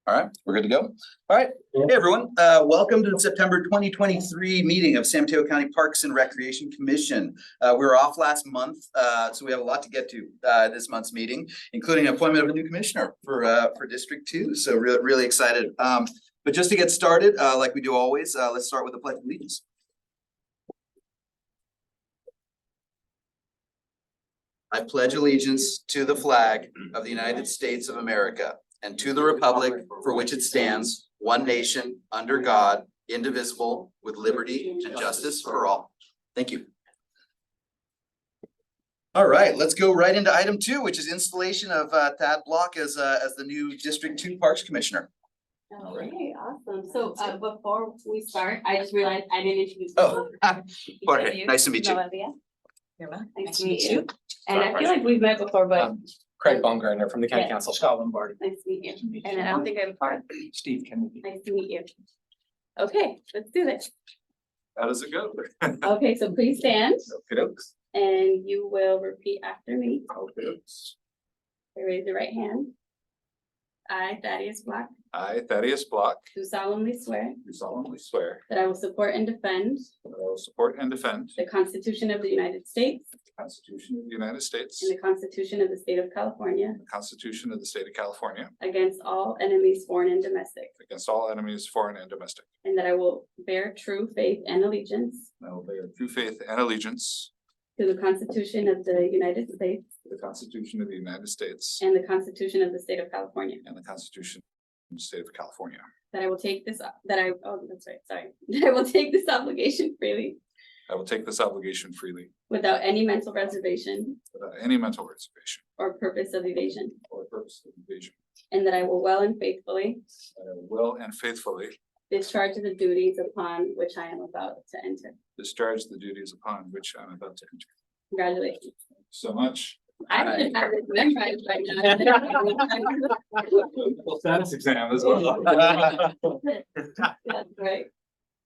All right, we're good to go. All right, hey everyone, welcome to the September 2023 meeting of San Mateo County Parks and Recreation Commission. We were off last month, so we have a lot to get to this month's meeting, including appointment of a new commissioner for District 2. So really excited. But just to get started, like we do always, let's start with the Pledge of Allegiance. I pledge allegiance to the flag of the United States of America and to the republic for which it stands, one nation, under God, indivisible, with liberty and justice for all. Thank you. All right, let's go right into item 2, which is installation of Thad Block as the new District 2 Parks Commissioner. Okay, awesome. So before we start, I just realized I didn't introduce myself. Jorge, nice to meet you. Nice to meet you. And I feel like we've met before, but Craig Baumgartner from the County Council, Scott Lombardi. nice to meet you. And I don't think I'm part. Steve Kennedy. Nice to meet you. Okay, let's do this. How does it go? Okay, so please stand Okey-dokes. and you will repeat after me. Okey-dokes. Raise your right hand. I, Thaddeus Block, I, Thaddeus Block, do solemnly swear do solemnly swear that I will support and defend that I will support and defend the Constitution of the United States the Constitution of the United States and the Constitution of the State of California and the Constitution of the State of California against all enemies, foreign and domestic, against all enemies, foreign and domestic. and that I will bear true faith and allegiance And I will bear true faith and allegiance to the Constitution of the United States to the Constitution of the United States and the Constitution of the State of California. and the Constitution of the State of California. That I will take this, that I will take this obligation freely I will take this obligation freely without any mental reservation without any mental reservation or purpose of evasion. or purpose of evasion. And that I will well and faithfully And I will and faithfully discharge the duties upon which I am about to enter. discharge the duties upon which I am about to enter. Congratulations. Thank you so much. I should have this memorized by now. Well, status exam as well. That's right.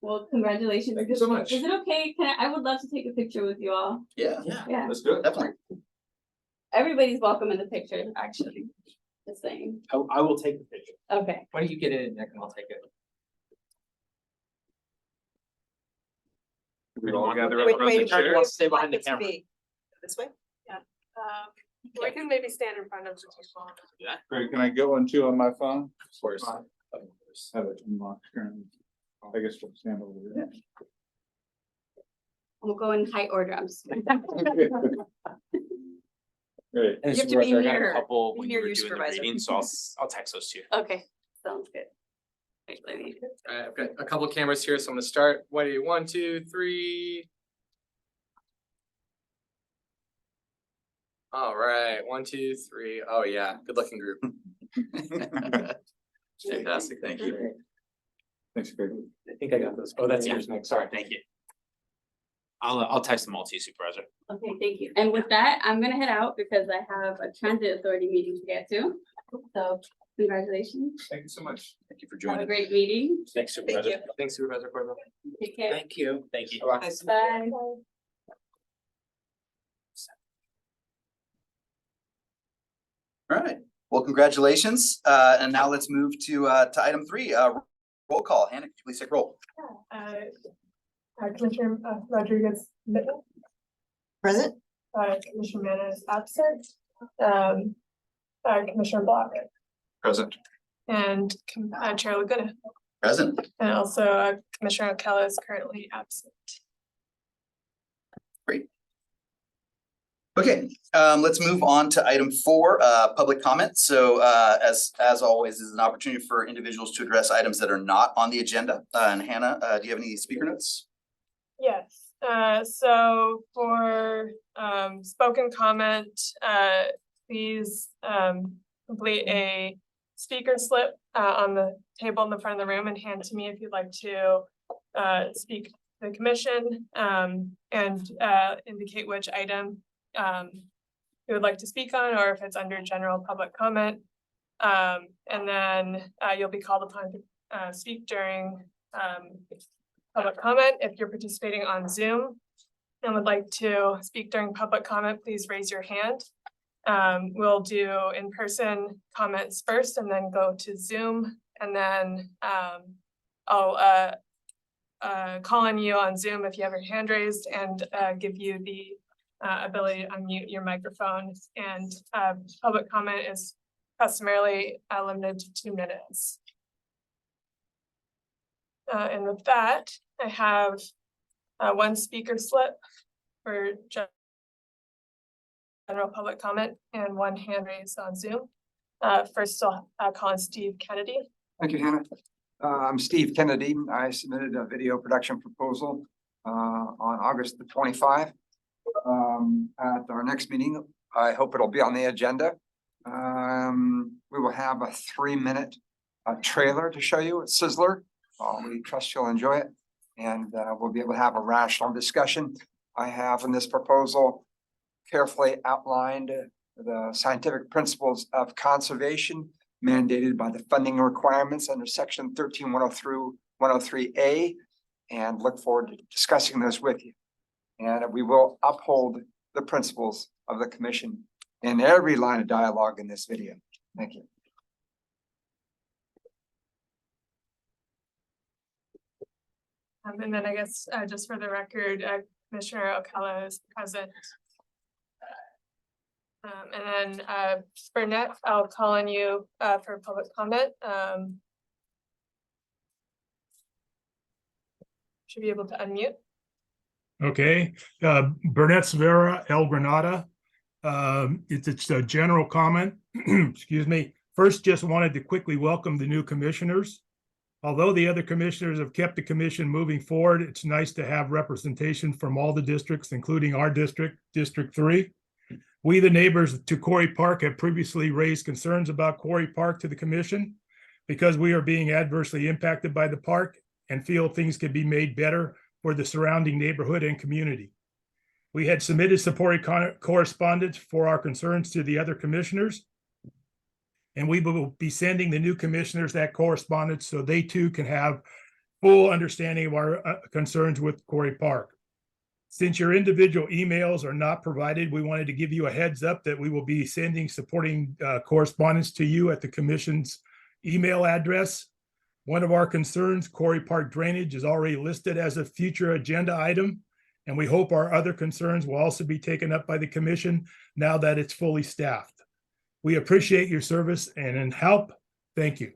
Well, congratulations. Thank you so much. Is it okay? I would love to take a picture with you all. Yeah, Yeah. Let's do it. definitely. Everybody's welcome in the picture, actually. Just saying. I will take the picture. Okay. Why don't you get in, Nick, and I'll take it. We all gather up Wait, around wait, the chair. Let's stay behind the This camera. way. This way? We can maybe stand in front of the people. Great, can I get one too on my phone? Of course. Have it unlocked currently. I guess we'll stand over there. We'll go in height order. I'm just kidding. Great. And You have to be Supervisor, I got a near- couple be when near you were your doing the supervisor. reading, so I'll text those to you. Okay, sounds good. Wait, let me- All right, I've got a couple cameras here, so I'm gonna start. What do you, 1, 2, 3. All right, 1, 2, 3. Oh yeah, good looking group. Fantastic, thank you. Thanks, Greg. I think I got those. Oh, that's yours, Nick. Sorry, thank you. I'll text them all to you, Supervisor. Okay, thank you. And with that, I'm gonna head out because I have a transit authority meeting to get to. So congratulations. Thank you so much. Thank you for Have a joining. great meeting. Thanks, Supervisor. Thanks, Supervisor Corvo. Take care. Thank you. Thank you. Bye. All right, well, congratulations. And now let's move to item 3, roll call. Hannah, could you please take roll? Commissioner Rodriguez, Present? Commissioner Manna is absent. Commissioner Block Present. and Chair Laguna, Present. and also Commissioner O'Kelly is currently absent. Okay, let's move on to item 4, public comment. So as always, this is an opportunity for individuals to address items that are not on the agenda. And Hannah, do you have any speaker notes? Yes, so for spoken comment, please complete a speaker slip on the table in the front of the room and hand to me if you'd like to speak to the commission and indicate which item you would like to speak on, or if it's under general public comment. And then you'll be called upon to speak during public comment. If you're participating on Zoom and would like to speak during public comment, please raise your hand. We'll do in-person comments first and then go to Zoom and then I'll call on you on Zoom if you have your hand raised and give you the ability to unmute your microphone, and public comment is customarily limited to 2 minutes. And with that, I have one speaker slip for general public comment and one hand raised on Zoom. First, I'll call on Steve Kennedy. Thank you, Hannah. I'm Steve Kennedy. I submitted a video production proposal on August the 25. At our next meeting, I hope it'll be on the agenda. We will have a 3-minute trailer to show you, a sizzler. We trust you'll enjoy it, and we'll be able to have a rational discussion. I have in this proposal carefully outlined the scientific principles of conservation mandated by the funding requirements under section 13103A, and look forward to discussing those with you. And we will uphold the principles of the commission in every line of dialogue in this video. Thank you. And then I guess just for the record, Commissioner Ocala is present. And then Burnett, I'll call on you for public comment. Should be able to unmute. Okay, Burnett Severa, El Granada. It's a general comment. Excuse me. First, just wanted to quickly welcome the new commissioners. Although the other commissioners have kept the commission moving forward, it's nice to have representation from all the districts, including our district, District 3. We, the neighbors to Quarry Park, have previously raised concerns about Quarry Park to the commission because we are being adversely impacted by the park and feel things could be made better for the surrounding neighborhood and community. We had submitted supporting correspondence for our concerns to the other commissioners, and we will be sending the new commissioners that correspondence so they too can have full understanding of our concerns with Quarry Park. Since your individual emails are not provided, we wanted to give you a heads up that we will be sending supporting correspondence to you at the commission's email address. One of our concerns, Quarry Park drainage, is already listed as a future agenda item, and we hope our other concerns will also be taken up by the commission now that it's fully staffed. We appreciate your service and help. Thank you.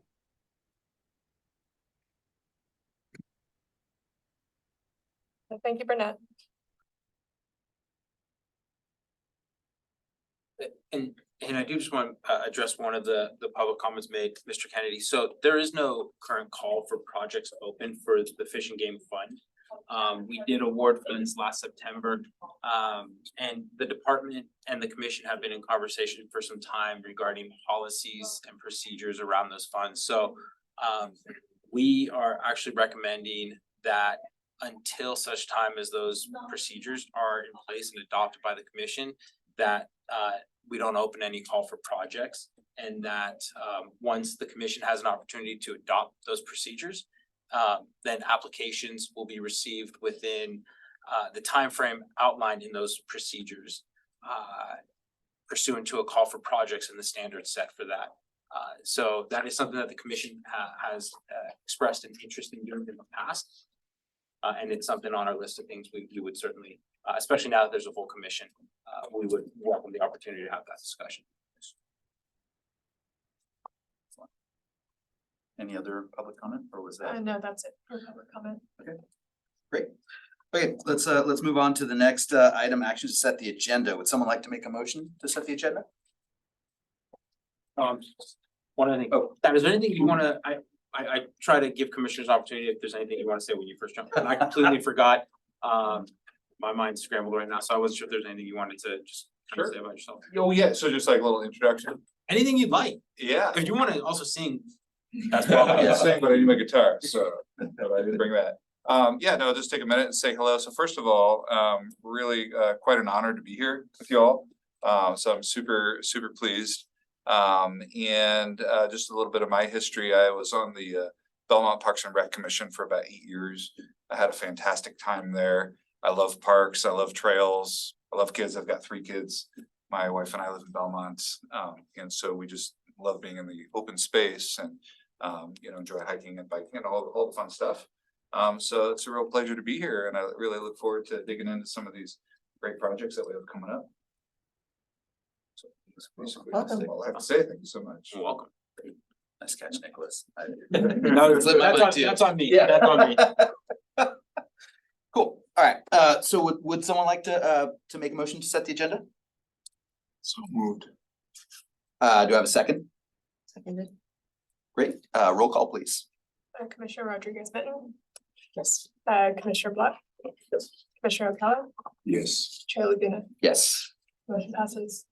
Thank you, Burnett. And I do just want to address one of the public comments made, Mr. Kennedy. So there is no current call for projects open for the Fish and Game Fund. We did award funds last September, and the department and the commission have been in conversation for some time regarding policies and procedures around those funds. So we are actually recommending that until such time as those procedures are in place and adopted by the commission, that we don't open any call for projects, and that once the commission has an opportunity to adopt those procedures, then applications will be received within the timeframe outlined in those procedures pursuant to a call for projects and the standards set for that. So that is something that the commission has expressed an interest in doing in the past. And it's something on our list of things we would certainly, especially now that there's a full commission, we would welcome the opportunity to have that discussion. Any other public comment, or was that? No, that's it for public comment. Great. Okay, let's move on to the next item, action to set the agenda. Would someone like to make a motion to set the agenda? One other thing. Oh, is there anything you want to? I try to give commissioners opportunity if there's anything you want to say when you first jump in. I completely forgot. My mind's scrambled right now, so I wasn't sure if there's anything you wanted to just kind of say about yourself. Oh, yeah, so just like a little introduction. Anything you'd like. Yeah. If you want to also sing. That's well, I was saying, but I do my guitar, so but I didn't bring that. Yeah, no, just take a minute and say hello. So first of all, really quite an honor to be here with you all. So I'm super pleased. And just a little bit of my history. I was on the Belmont Parks and Rec Commission for about 8 years. I had a fantastic time there. I love parks, I love trails, I love kids. I've got 3 kids. My wife and I live in Belmont. And so we just love being in the open space. And enjoy hiking and biking and all the fun stuff. So it's a real pleasure to be here, and I really look forward to digging into some of these great projects that we have coming up. So that's basically Welcome. all I have to say. Thank you so much. You're welcome. Nice catch, Nicholas. No, Slip my lip too. that's on me. Yeah. That's on me. Cool. All right. So would someone like to make a motion to set the agenda? So moved. Do I have a second? Seconded. Great. Roll call, please. Commissioner Rodriguez Mitten, Yes. Commissioner Black. Commissioner O'Connell, Yes. Chair Laguna, Yes. motion passes.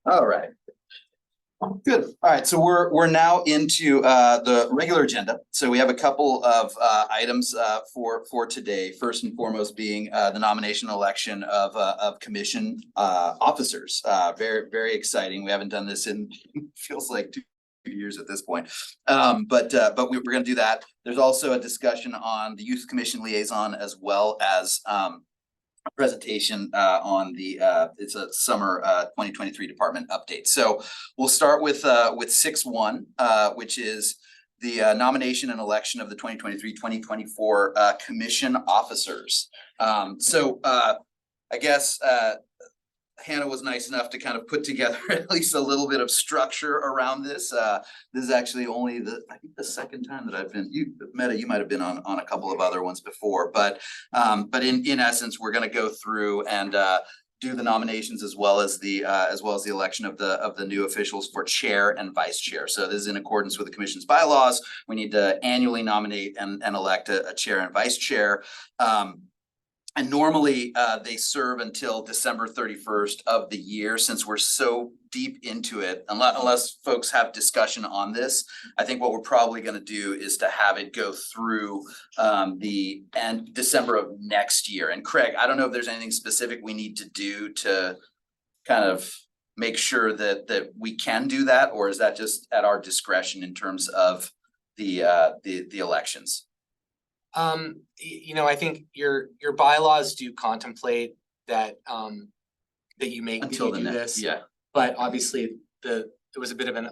All right. Good. All right. So we're now into the regular agenda. So we have a couple of items for today. First and foremost being the nomination election of commission officers. Very, very exciting. We haven't done this in feels like 2 years at this point. But we're gonna do that. There's also a discussion on the youth commission liaison, as well as presentation on the it's a summer 2023 department update. So we'll start with 6.1, which is the nomination and election of the 2023-2024 commission officers. So I guess Hannah was nice enough to kind of put together at least a little bit of structure around this. This is actually only I think the second time that I've been, Meta, you might have been on a couple of other ones before, but in essence, we're gonna go through and do the nominations as well as the election of the new officials for chair and vice chair. So this is in accordance with the commission's bylaws. We need to annually nominate and elect a chair and vice chair. And normally they serve until December 31st of the year. Since we're so deep into it, unless folks have discussion on this, I think what we're probably gonna do is to have it go through the end December of next year. And Craig, I don't know if there's anything specific we need to do to kind of make sure that we can do that, or is that just at our discretion in terms of the elections? I think your bylaws do contemplate that that you make, that Until you the do next, this. yeah. But obviously it was a bit of an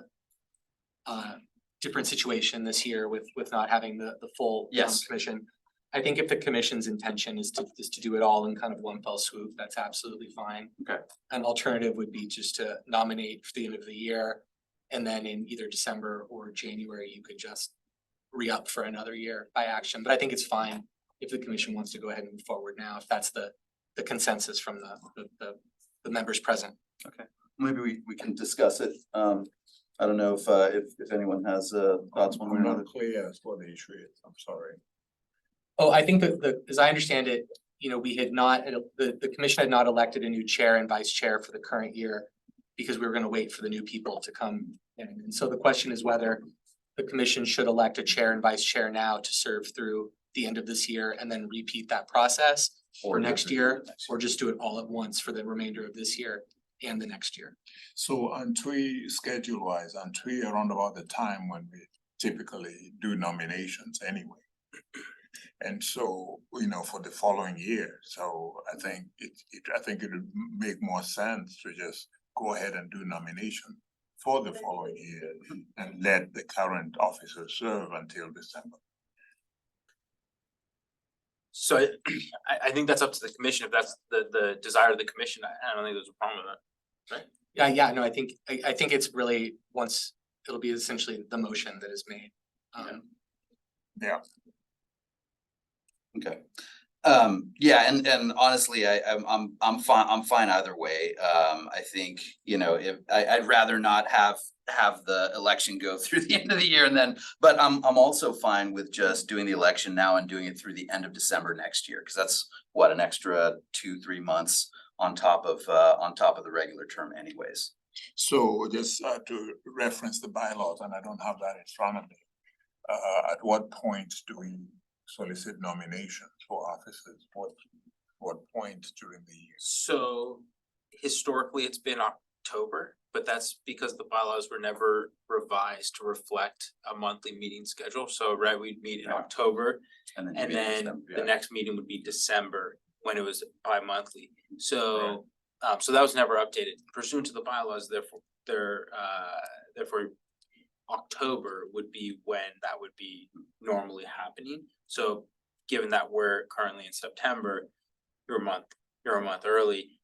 different situation this year with not having the full Yes. commission. I think if the commission's intention is to do it all in kind of one fell swoop, that's absolutely fine. Okay. An alternative would be just to nominate for the end of the year, and then in either December or January, you could just re-up for another year by action. But I think it's fine if the commission wants to go ahead and move forward now, if that's the consensus from the members present. Okay, maybe we can discuss it. I don't know if anyone has thoughts one way or another. Clear as what the issue is, I'm sorry. Oh, I think that as I understand it, we had not, the commission had not elected a new chair and vice chair for the current year because we were gonna wait for the new people to come in. And so the question is whether the commission should elect a chair and vice chair now to serve through the end of this year and then repeat that process for next year, or just do it all at once for the remainder of this year and the next year. So on schedule wise, on around about the time when we typically do nominations anyway. And so, for the following year, so I think it would make more sense to just go ahead and do nomination for the following year and let the current officer serve until December. So I think that's up to the commission. If that's the desire of the commission, I don't think there's a problem with that. Yeah, no, I think it's really it'll be essentially the motion that is made. Yeah. Okay. Yeah, and honestly, I'm fine either way. I think, if I'd rather not have the election go through the end of the year and then, but I'm also fine with just doing the election now and doing it through the end of December next year, because that's what, an extra 2-3 months on top of the regular term anyways. So just to reference the bylaws, and I don't have that in front of me. At what point do we solicit nominations for officers? What point during the year? So historically, it's been October, but that's because the bylaws were never revised to reflect a monthly meeting schedule. So we'd meet in October, and then the next meeting would be December when it was bi-monthly. So so that was never updated pursuant to the bylaws. Therefore October would be when that would be normally happening. So given that we're currently in September, you're a month early.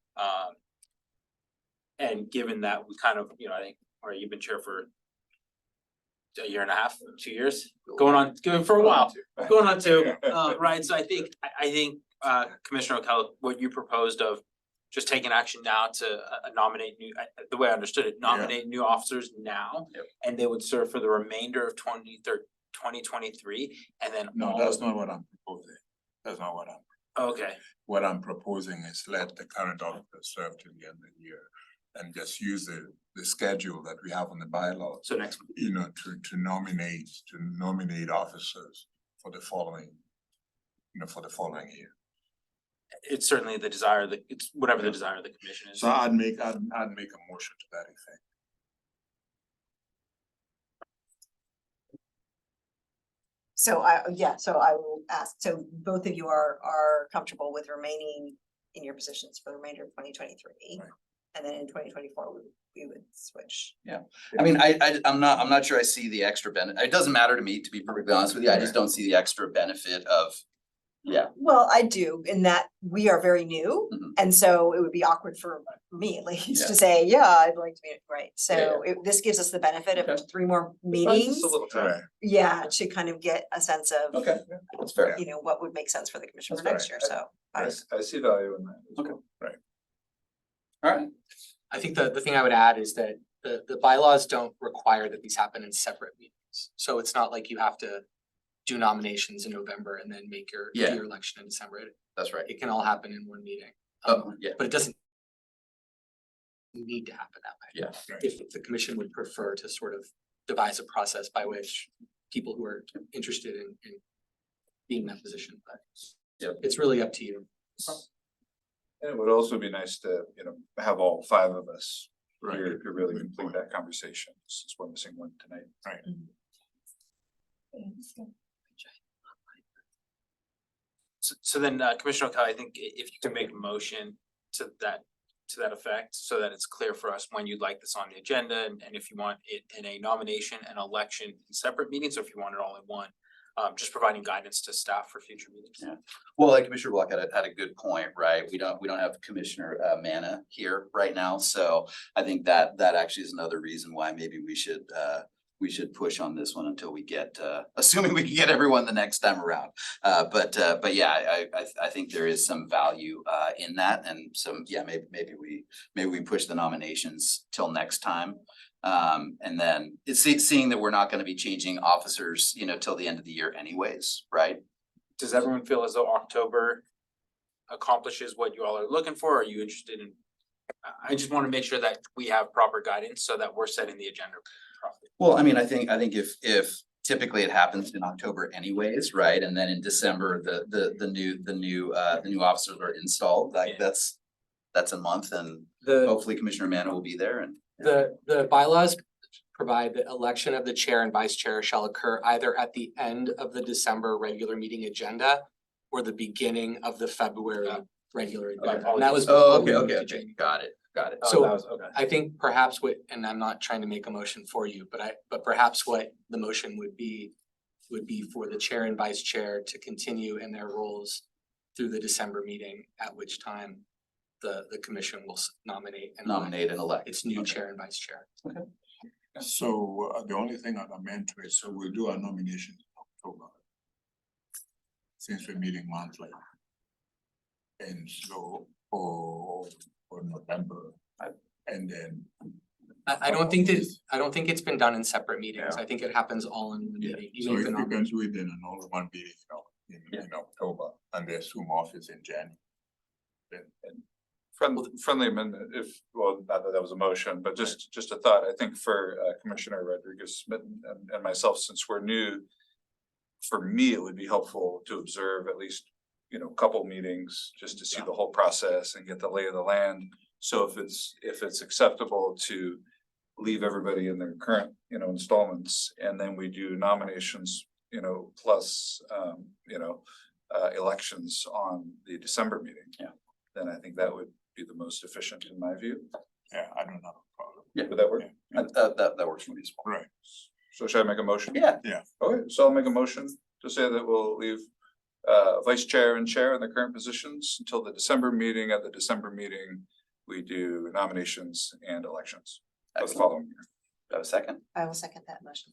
And given that we kind of, I think, or you've been chair for a year and a half, 2 years, going for a while, going on 2, right? So I think Commissioner O'Connell, what you proposed of just taking action now to nominate the way I understood it, nominate new officers now. Yep. And they would serve for the remainder of 2023, and then No, that's not what I'm proposing. That's not what okay. what I'm proposing is let the current officer serve to the end of the year. And just use the schedule that we have on the bylaws, So next, to nominate officers for the following, for the following year. it's certainly the desire that it's whatever the desire of the commission is. So I'd make a motion to that effect. So so I will ask, so both of you are comfortable with remaining in your positions for the remainder of 2023? Right. And then in 2024, we would switch. I mean, I'm not sure I see the extra benefit. It doesn't matter to me, to be perfectly honest with you. I just don't see the extra benefit of, Well, I do, in that we are very new, Mhm. and so it would be awkward for me at least Yeah. to say, yeah, I'd like to be, right? Yeah, yeah. So this gives us the benefit Okay. of 3 more meetings. Just a little time. Right. Yeah, to kind of get a sense of, Okay, that's fair. what would make sense for the commission for That's next year, so. I see value in that. Okay. All right. I think the thing I would add is that the bylaws don't require that these happen in separate meetings. So it's not like you have to do nominations in November and then make your Yeah. your election in December. That's right. It can all happen in one meeting. Oh, yeah. But it doesn't need to happen that way. Yeah. If the commission would prefer to sort of devise a process by which people who are interested in being in that position, but Yep. it's really up to you. And it would also be nice to, have all 5 of us Right. here to really complete that conversation, since we're missing one tonight. Right. So then, Commissioner O'Connell, I think if you can make a motion to that effect, so that it's clear for us when you'd like this on the agenda, and if you want it in a nomination and election in separate meetings, or if you want it all in one. Just providing guidance to staff for future meetings. Yeah. Well, like Commissioner Block had a good point, right? We don't have Commissioner Manna here right now, so I think that actually is another reason why maybe we should push on this one until we get, assuming we can get everyone the next time around. But yeah, I think there is some value in that, and some, maybe we push the nominations till next time. And then it's seeing that we're not gonna be changing officers, till the end of the year anyways, right? Does everyone feel as though October accomplishes what you all are looking for? Are you interested in? I just want to make sure that we have proper guidance so that we're setting the agenda properly. Well, I mean, I think if typically it happens in October anyways, right? And then in December, the new officers are installed, like that's a month, and hopefully Commissioner Manna will be there and. The bylaws provide the election of the chair and vice chair shall occur either at the end of the December regular meeting agenda or the beginning of the February regular agenda. And that was. Oh, before we moved to okay, January. got it. So Okay. I think perhaps and I'm not trying to make a motion for you, but perhaps what the motion would be for the chair and vice chair to continue in their roles through the December meeting, at which time the commission will nominate and elect its new Okay. chair and vice chair. So the only thing I'd amend to it, so we'll do our nomination in October. Since we're meeting monthly. And so, for November, and then. I don't think it's been done in separate meetings. I think it happens all in one meeting. You So make if the you can nomination. do it in an all one meeting, in October, and they assume office in January. Then Friendly amendment, not that was a motion, but just a thought, I think for Commissioner Rodriguez Smith and myself, since we're new. For me, it would be helpful to observe at least, a couple meetings, just to see the whole process and get the lay of the land. So if it's acceptable to leave everybody in their current, installments, and then we do nominations, plus, elections on the December meeting. Yeah. Then I think that would be the most efficient in my view. yeah, I don't have a problem. Yeah. Would that work? Yeah. That works for me as well. Right, So should I make a motion? Yeah, Okay, so I'll make a motion to say that we'll leave vice chair and chair in the current positions until the December meeting. At the December meeting, we do nominations and elections for the excellent. following year. Do I have a second? I will second that motion.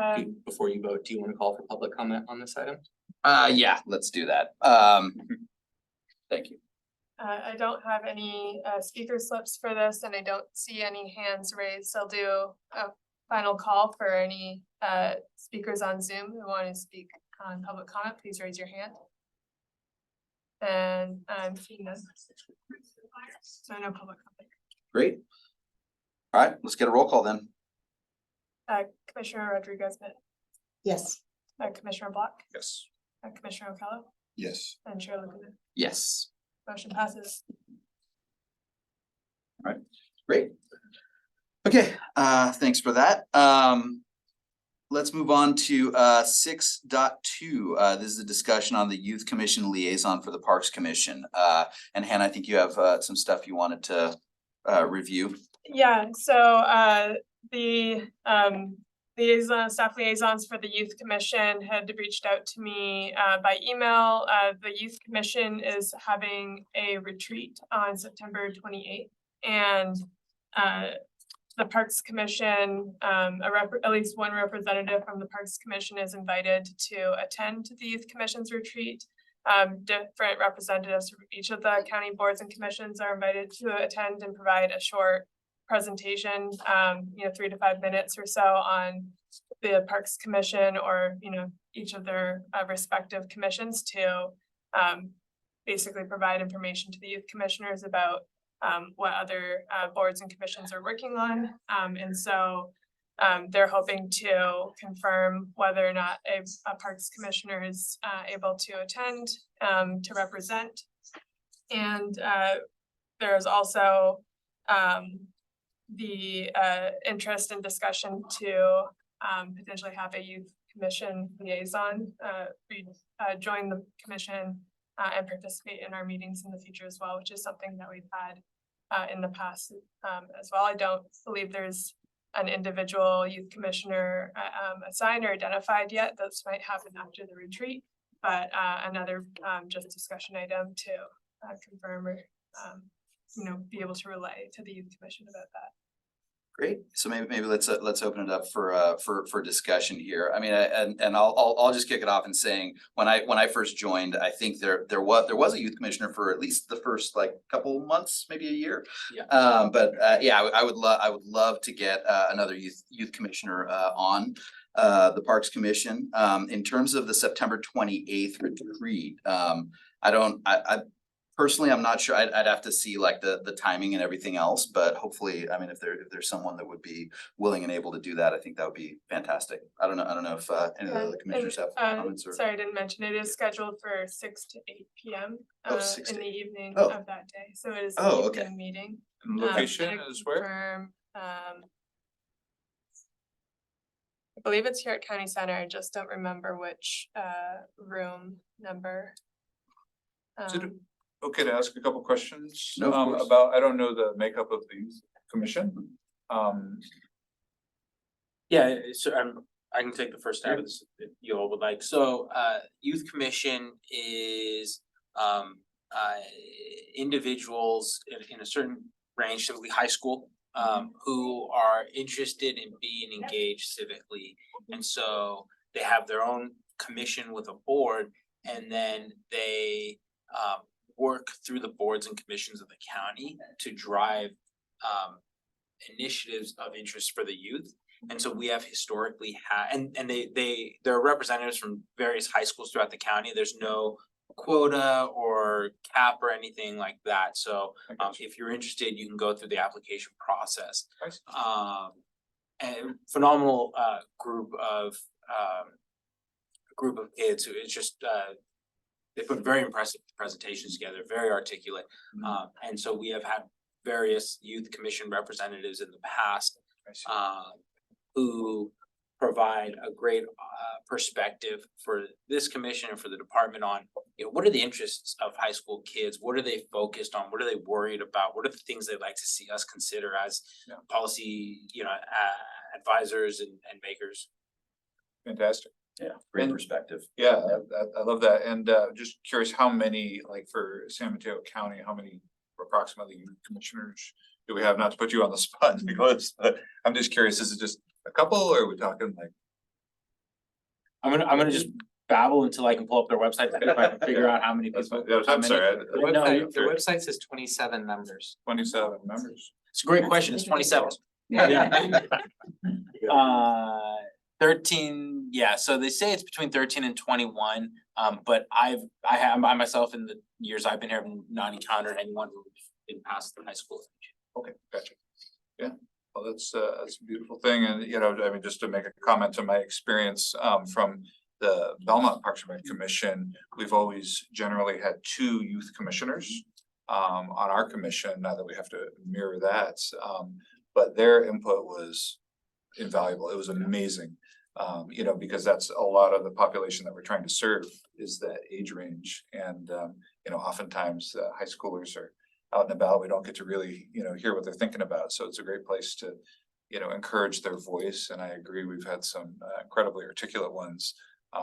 Okay, before you vote, do you want to call for public comment on this item? Yeah, let's do that. Thank you. I don't have any speaker slips for this and I don't see any hands raised. I'll do a final call for any speakers on Zoom who want to speak on public comment. Please raise your hand. And I'm seeing none. So no public comment. Great. All right, let's get a roll call then. Commissioner Rodriguez, Yes. Commissioner Block, Yes. Commissioner O'Kello, Yes. and Chair Laguna. Yes. Motion passes. Great. Okay, thanks for that. Let's move on to 6.2. This is a discussion on the Youth Commission liaison for the Parks Commission. And Hannah, I think you have some stuff you wanted to review. Yeah, so the staff liaisons for the Youth Commission had reached out to me by email. The Youth Commission is having a retreat on September 28th. And the Parks Commission, at least one representative from the Parks Commission is invited to attend to the Youth Commission's retreat. Different representatives from each of the county boards and commissions are invited to attend and provide a short presentation, 3 to 5 minutes or so on the Parks Commission or, each of their respective commissions to basically provide information to the youth commissioners about what other boards and commissions are working on. And so they're hoping to confirm whether or not a Parks Commissioner is able to attend to represent. And there's also the interest and discussion to potentially have a youth commission liaison join the commission and participate in our meetings in the future as well, which is something that we've had in the past as well. I don't believe there's an individual youth commissioner assigned or identified yet. Those might happen after the retreat, but another just discussion item to confirm or be able to relay to the youth commission about that. Great. So maybe let's open it up for discussion here. I mean, and I'll just kick it off in saying when I first joined, I think there was a youth commissioner for at least the first couple months, maybe a year. Yeah. But I would love to get another youth commissioner on the Parks Commission. In terms of the September 28th retreat, personally, I'm not sure. I'd have to see the timing and everything else, but hopefully, I mean, if there's someone that would be willing and able to do that, I think that would be fantastic. I don't know if any of the other commissioners have comments or. Sorry, I didn't mention, it is scheduled for 6 to 8 p.m. 6 in to the 8. evening Oh. of that day. So it is Oh, an okay. evening meeting. And location And I is where? confirm, I believe it's here at County Center. I just don't remember which room number. Is it okay to ask a couple questions? No, of course. About, I don't know the makeup of the youth commission. Yeah, so I can take the first stab of this if you all would like. So Youth Commission is individuals in a certain range, typically high school, who are interested in being engaged civically. And so they have their own commission with a board, and then they work through the boards and commissions of the county to drive initiatives of interest for the youth. And so we have historically had, and there are representatives from various high schools throughout the county. There's no quota or cap or anything like that. So if you're interested, you can go through the application process. And phenomenal group of kids who it's just they put very impressive presentations together, very articulate. And so we have had various youth commission representatives in the past who provide a great perspective for this commission and for the department on, what are the interests of high school kids? What are they focused on? What are they worried about? What are the things they'd like to see us consider as policy, advisors and makers. Fantastic. Yeah, great And- perspective. Yeah, I love that. And just curious, how many, like for San Mateo County, how many approximately youth commissioners do we have? Not to put you on the spot, Nicholas, but I'm just curious, is it just a couple or are we talking like? I'm gonna just babble until I can pull up their website to see if I can figure out how many That's people. fine. Yeah, I'm how sorry. many- No, The website says 27 members. 27 members. It's a great question. It's 27. Yeah. 13, yeah, so they say it's between 13 and 21, but I myself in the years I've been here have not encountered anyone who's been past the high school age. Okay, gotcha. Yeah, well, that's a beautiful thing. And, you know, I mean, just to make a comment to my experience, from the Belmont Parks and Rec Commission, we've always generally had 2 youth commissioners on our commission, now that we have to mirror that. But their input was invaluable. It was amazing. You know, because that's a lot of the population that we're trying to serve is that age range. And, you know, oftentimes high schoolers are out and about. We don't get to really, you know, hear what they're thinking about. So it's a great place to, you know, encourage their voice. And I agree, we've had some incredibly articulate ones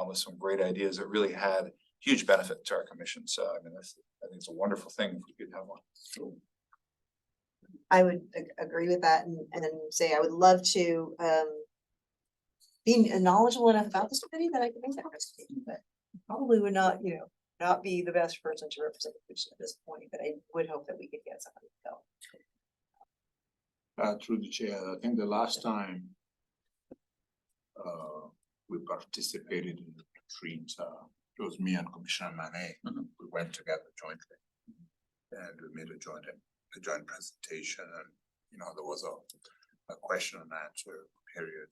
with some great ideas that really had huge benefit to our commission. So I mean, I think it's a wonderful thing if we could have one. I would agree with that and say I would love to be knowledgeable enough about this committee that I could make that presentation, but probably would not, you know, not be the best person to represent the commission at this point, but I would hope that we could get somebody to go. Through the chair, I think the last time we participated in the retreat, it was me and Commissioner Manet. We went together jointly. And we made a joint presentation, and, you know, there was a question and answer period.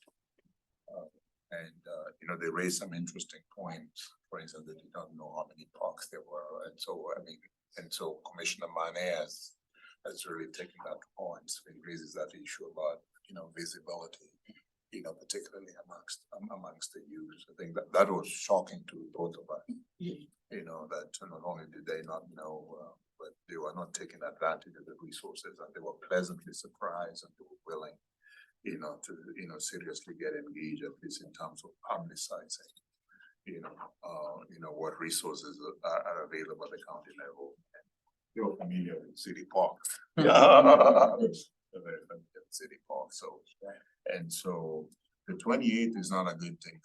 You know, they raised some interesting points. For instance, they did not know how many parks there were, and so, I mean, so Commissioner Manet has really taken that point. He raises that issue about, you know, visibility, you know, particularly amongst the youth. I think that was shocking to both of us. You know, that not only did they not know, but they were not taking advantage of the resources, and they were pleasantly surprised, and they were willing, you know, to, you know, seriously get engaged, at least in terms of publicizing, you know, what resources are available at the county level. And you're familiar with City Park. Very familiar with City Park, so, and so the 28th is not a good thing.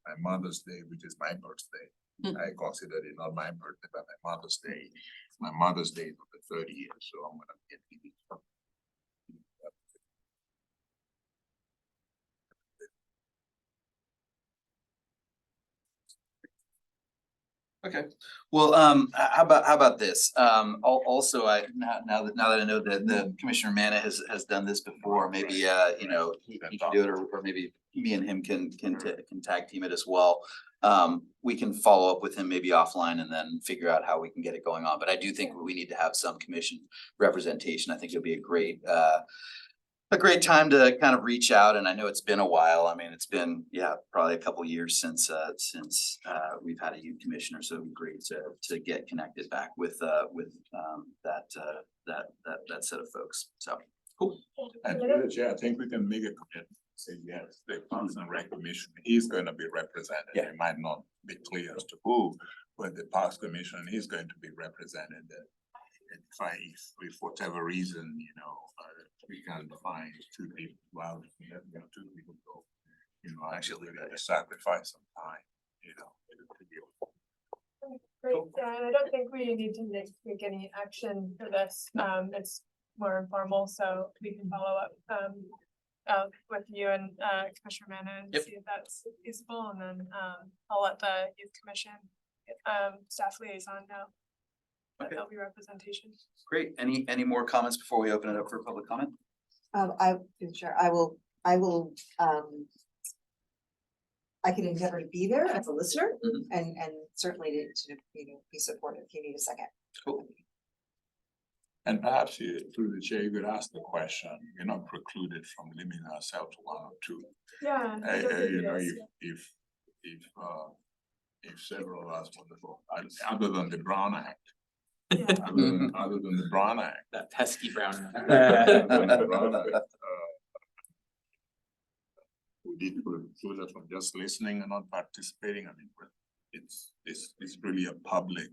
My Mother's Day, which is my birthday, I consider it not my birthday, but my Mother's Day. My Mother's Day is on the 30th, so I'm gonna get it. Okay, well, how about this? Also, now that I know that the Commissioner Manna has done this before, maybe, you know, he can do it, or maybe me and him can tag team it as well. We can follow up with him maybe offline and then figure out how we can get it going on. But I do think we need to have some commission representation. I think it'll be a great time to kind of reach out, and I know it's been a while. I mean, it's been, yeah, probably a couple years since we've had a youth commissioner, so it'd be great to get connected back with that set of folks. So, cool. And through the chair, I think we can make a commitment, say yes, the Parks and Rec Commission is gonna be represented. Yeah. It might not be clear as to who, but the Parks Commission is going to be represented. And if for whatever reason, you know, we can find 2 people, well, you know, 2 people go, you know, actually sacrifice some time, you know. Great, yeah, and I don't think we need to take any action for this, it's more informal, so we can follow up with you and Commissioner Manna and Yep. see if that's feasible, and then I'll let the youth commission staff liaison know. But Okay. there'll be representation. Great. Any more comments before we open it up for public comment? Sure, I will, I can endeavor to be there as a listener Mhm. and certainly to, you know, be supportive if you need a second. Cool. And perhaps you, through the chair, you could ask the question, we're not precluded from limiting ourselves to 1 or 2. Yeah. I don't think You it know, is. if several of us want to go, other than the Brown Act. Yeah. Other than the Brown Act. That pesky brown. Other than the Brown Act, we did preclude us from just listening and not participating. I mean, it's really a public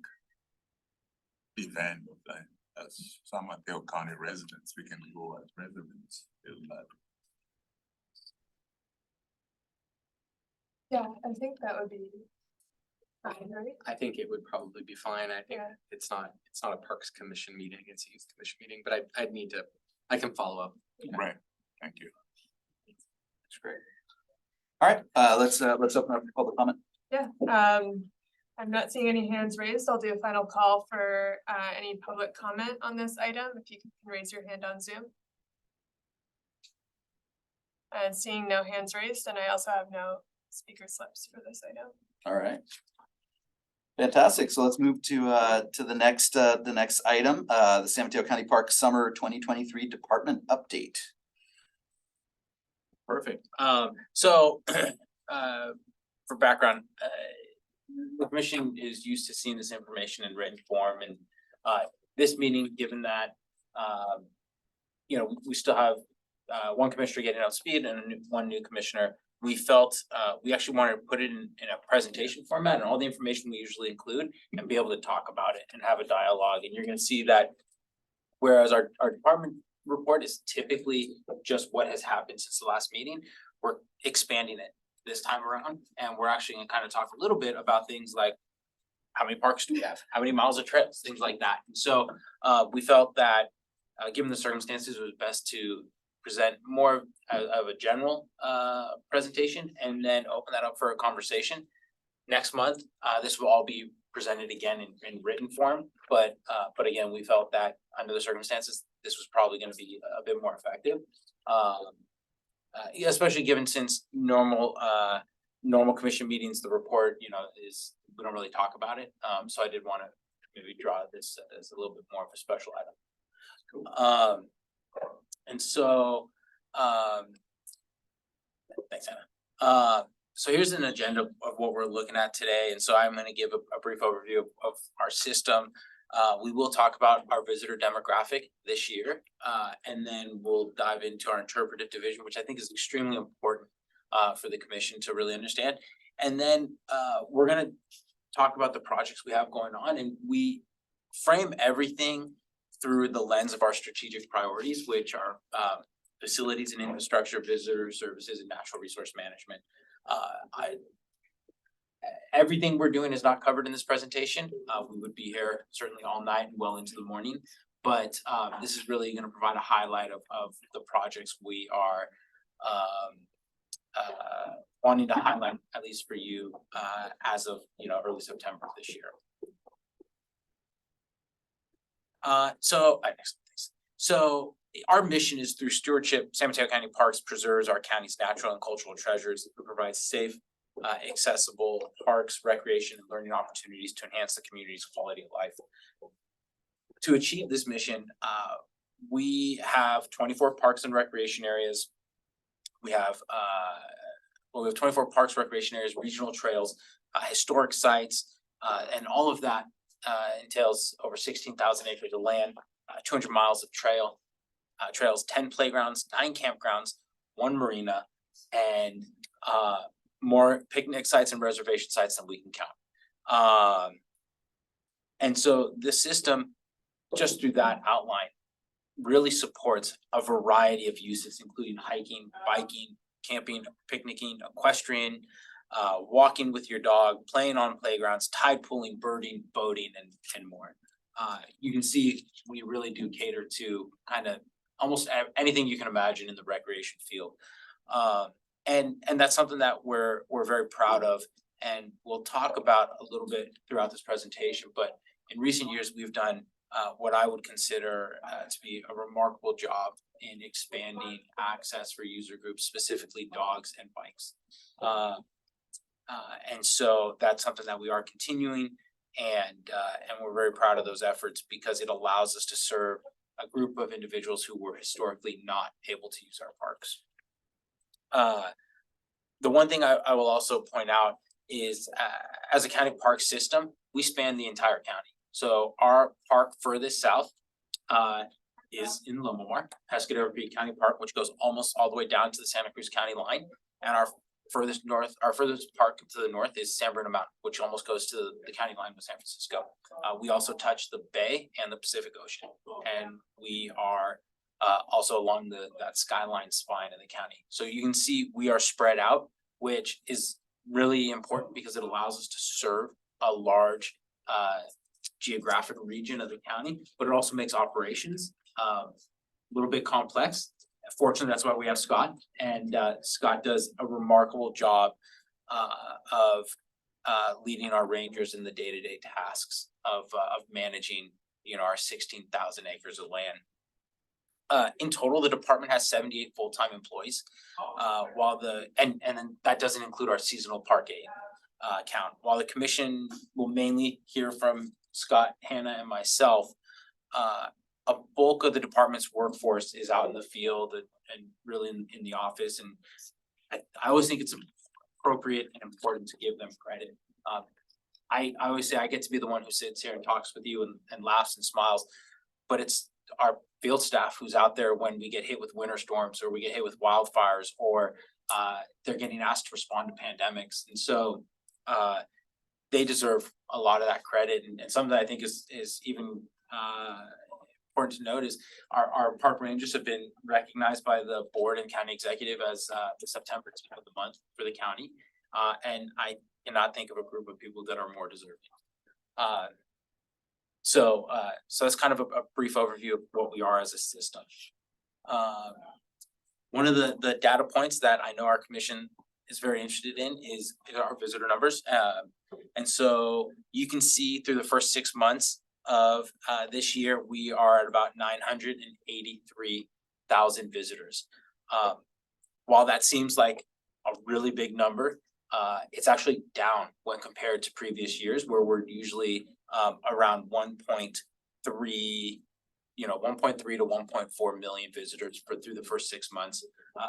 event. As some Mateo County residents, we can go as residents. Yeah, I think that would be fine, right? I think it would probably be fine. I think Yeah. it's not a Parks Commission meeting, it's a Youth Commission meeting, but I'd need to, I can follow up. Right, thank you. That's great. All right, let's open up for public comment. Yeah, I'm not seeing any hands raised. I'll do a final call for any public comment on this item. If you can raise your hand on Zoom. And seeing no hands raised, and I also have no speaker slips for this item. All right. Fantastic. So let's move to the next item, the San Mateo County Park Summer 2023 Department Update. Perfect. So, for background, the commission is used to seeing this information in written form, and this meeting, given that you know, we still have one commissioner getting up to speed and one new commissioner, we felt we actually wanted to put it in a presentation format and all the information we usually include and be able to talk about it and have a dialogue. And you're gonna see that whereas our department report is typically just what has happened since the last meeting, we're expanding it this time around. And we're actually gonna kind of talk a little bit about things like how many parks do we have, how many miles of trails, things like that. And so we felt that given the circumstances, it was best to present more of a general presentation and then open that up for a conversation. Next month, this will all be presented again in written form, but again, we felt that under the circumstances, this was probably gonna be a bit more effective. Yeah, especially given since normal commission meetings, the report, you know, we don't really talk about it. So I did wanna maybe draw this as a little bit more of a special item. And so, thanks, Anna. So here's an agenda of what we're looking at today. And so I'm gonna give a brief overview of our system. We will talk about our visitor demographic this year. And then we'll dive into our interpretive division, which I think is extremely important for the commission to really understand. And then we're gonna talk about the projects we have going on, and we frame everything through the lens of our strategic priorities, which are facilities and infrastructure, visitor services, and natural resource management. Everything we're doing is not covered in this presentation. We would be here certainly all night and well into the morning, but this is really gonna provide a highlight of the projects we are wanting to highlight, at least for you, as of, you know, early September this year. So our mission is through stewardship, San Mateo County Parks preserves our county's natural and cultural treasures. It provides safe, accessible parks, recreation, and learning opportunities to enhance the community's quality of life. To achieve this mission, we have 24 parks and recreation areas. We have 24 parks, recreation areas, regional trails, historic sites, and all of that entails over 16,000 acres of land, 200 miles of trails, 10 playgrounds, 9 campgrounds, 1 marina, and more picnic sites and reservation sites than we can count. And so the system, just through that outline, really supports a variety of uses, including hiking, biking, camping, picnicking, equestrian, walking with your dog, playing on playgrounds, tide pooling, birding, boating, and more. You can see we really do cater to kind of almost anything you can imagine in the recreation field. And that's something that we're very proud of, and we'll talk about a little bit throughout this presentation. But in recent years, we've done what I would consider to be a remarkable job in expanding access for user groups, specifically dogs and bikes. And so that's something that we are continuing, and we're very proud of those efforts because it allows us to serve a group of individuals who were historically not able to use our parks. The one thing I will also point out is as a county park system, we span the entire county. So our park furthest south is in Livermore, Pescadero Creek County Park, which goes almost all the way down to the Santa Cruz County line. And our furthest park to the north is San Bruno Mountain, which almost goes to the county line with San Francisco. We also touch the bay and the Pacific Ocean, and we are also along that skyline spine in the county. So you can see we are spread out, which is really important because it allows us to serve a large geographic region of the county, but it also makes operations a little bit complex. Fortunately, that's why we have Scott, and Scott does a remarkable job of leading our rangers in the day-to-day tasks of managing, our 16,000 acres of land. In total, the department has 78 full-time employees, and then that doesn't include our seasonal park aid count. While the commission will mainly hear from Scott, Hannah, and myself, a bulk of the department's workforce is out in the field and really in the office, and I always think it's appropriate and important to give them credit. I always say I get to be the one who sits here and talks with you and laughs and smiles, but it's our field staff who's out there when we get hit with winter storms or we get hit with wildfires or they're getting asked to respond to pandemics, and so they deserve a lot of that credit. And something that I think is even important to note is our park rangers have been recognized by the board and county executive as the September team of the month for the county. And I cannot think of a group of people that are more deserving. So that's kind of a brief overview of what we are as a system. One of the data points that I know our commission is very interested in is our visitor numbers. And so you can see through the first 6 months of this year, we are at about 983,000 visitors. While that seems like a really big number, it's actually down when compared to previous years where we're usually around 1.3 to 1.4 million visitors through the first 6 months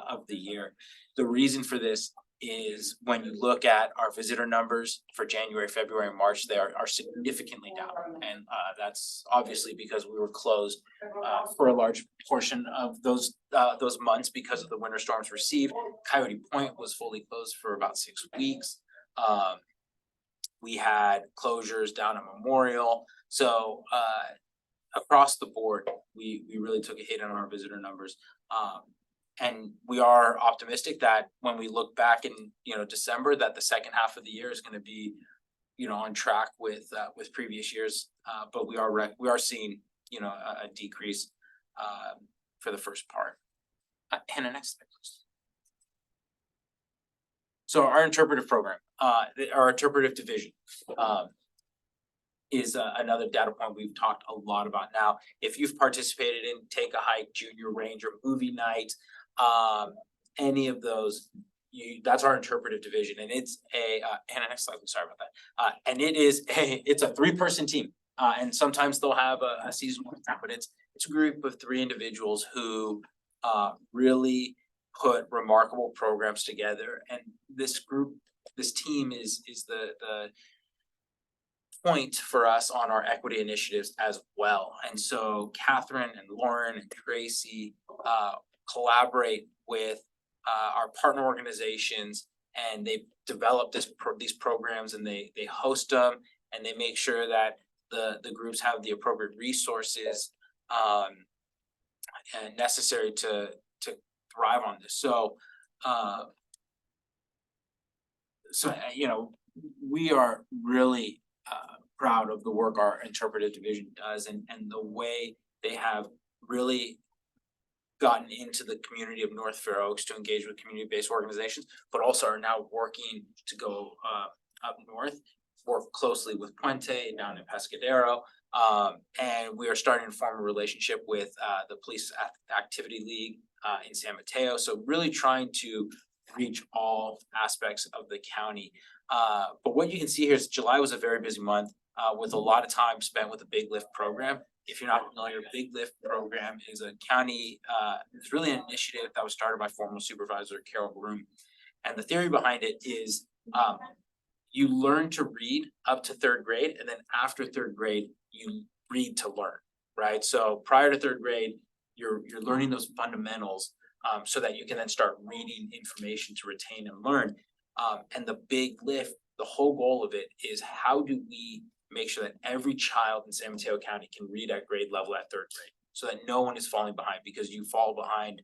of the year. The reason for this is when you look at our visitor numbers for January, February, and March, they are significantly down. And that's obviously because we were closed for a large portion of those months because of the winter storms received. Coyote Point was fully closed for about 6 weeks. We had closures down at Memorial. So across the board, we really took a hit on our visitor numbers. And we are optimistic that when we look back in December, that the second half of the year is going to be on track with previous years. But we are seeing a decrease for the first part. Hannah, next slide, please. So our interpretive program, our interpretive division, is another data point we've talked a lot about. Now, if you've participated in Take a Hike, Junior Ranger, movie night, any of those, that's our interpretive division, and it's Hannah, next slide. Sorry about that. And it's a 3-person team, and sometimes they'll have a seasonal, but it's a group of 3 individuals who really put remarkable programs together. And this team is the point for us on our equity initiatives as well. And so Catherine and Lauren and Tracy collaborate with our partner organizations, and they develop these programs, and they host them, and they make sure that the groups have the appropriate resources and necessary to thrive on this. So we are really proud of the work our interpretive division does, and the way they have really gotten into the community of North Fair Oaks to engage with community-based organizations, but also are now working to go up north, work closely with Puente down in Pescadero, and we are starting to form a relationship with the Police Activity League in San Mateo. So really trying to reach all aspects of the county. But what you can see here is July was a very busy month with a lot of time spent with the Big Lift program. If you're not familiar, Big Lift program is a county, it's really an initiative that was started by former supervisor Carol Groom. And the theory behind it is you learn to read up to 3rd grade, and then after 3rd grade, you read to learn, right? So prior to 3rd grade, you're learning those fundamentals so that you can then start reading information to retain and learn. And the big lift, the whole goal of it is how do we make sure that every child in San Mateo County can read at grade level at third grade, so that no one is falling behind, because you fall behind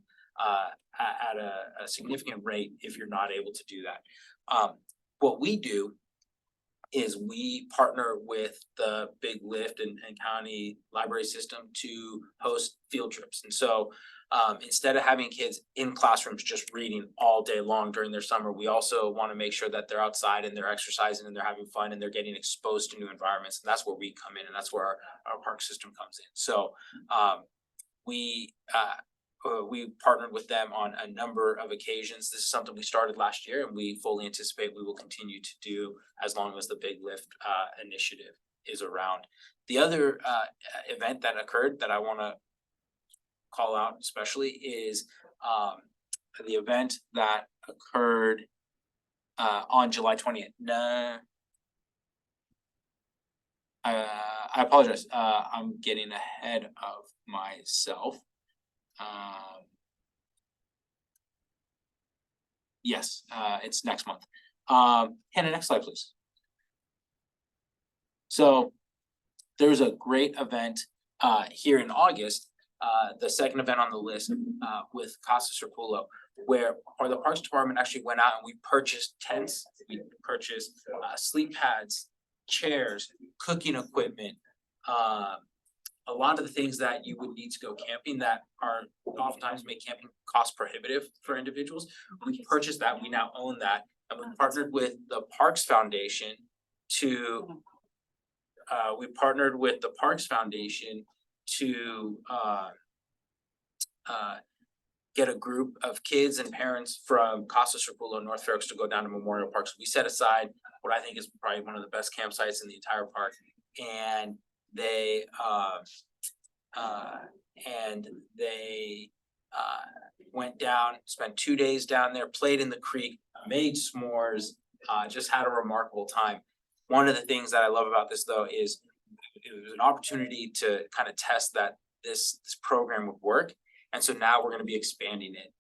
at a significant rate if you're not able to do that. What we do is we partner with the Big Lift and county library system to host field trips. And so instead of having kids in classrooms just reading all day long during their summer, we also want to make sure that they're outside and they're exercising and they're having fun and they're getting exposed to new environments. And that's where we come in, and that's where our park system comes in. So we partnered with them on a number of occasions. This is something we started last year, and we fully anticipate we will continue to do as long as the Big Lift initiative is around. The other event that occurred that I want to call out especially is the event that occurred on July 20th. I apologize. I'm getting ahead of myself. Yes, it's next month. Hannah, next slide, please. So there's a great event here in August, the second event on the list with Casa Serpulo, where the Parks Department actually went out and we purchased tents, we purchased sleep pads, chairs, cooking equipment, a lot of the things that you would need to go camping that are oftentimes make camping cost prohibitive for individuals. We purchased that, we now own that, and we partnered with the Parks Foundation to get a group of kids and parents from Casa Serpulo, North Fair Oaks to go down to Memorial Park. So we set aside what I think is probably one of the best campsites in the entire park, and they went down, spent 2 days down there, played in the creek, made s'mores, just had a remarkable time. One of the things that I love about this though is it was an opportunity to kind of test that this program would work. And so now we're going to be expanding it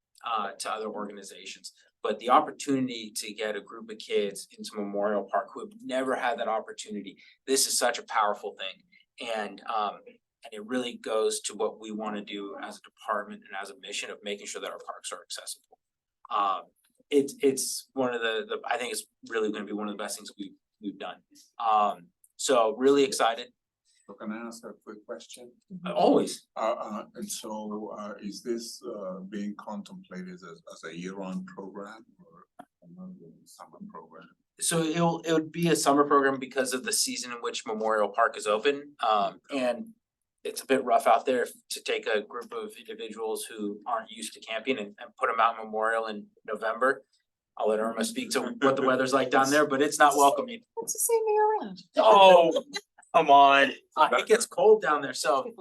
to other organizations. But the opportunity to get a group of kids into Memorial Park who have never had that opportunity, this is such a powerful thing. And it really goes to what we want to do as a department and as a mission of making sure that our parks are accessible. It's one of the I think it's really going to be one of the best things we've done. So really excited. So can I ask a quick question? Always. And so is this being contemplated as a year-round program or another summer program? So it would be a summer program because of the season in which Memorial Park is open. And it's a bit rough out there to take a group of individuals who aren't used to camping and put them out in Memorial in November. I'll let Irma speak to what the weather's like down there, but it's not welcoming. It's the same year round. Oh, come on. It gets cold down there, so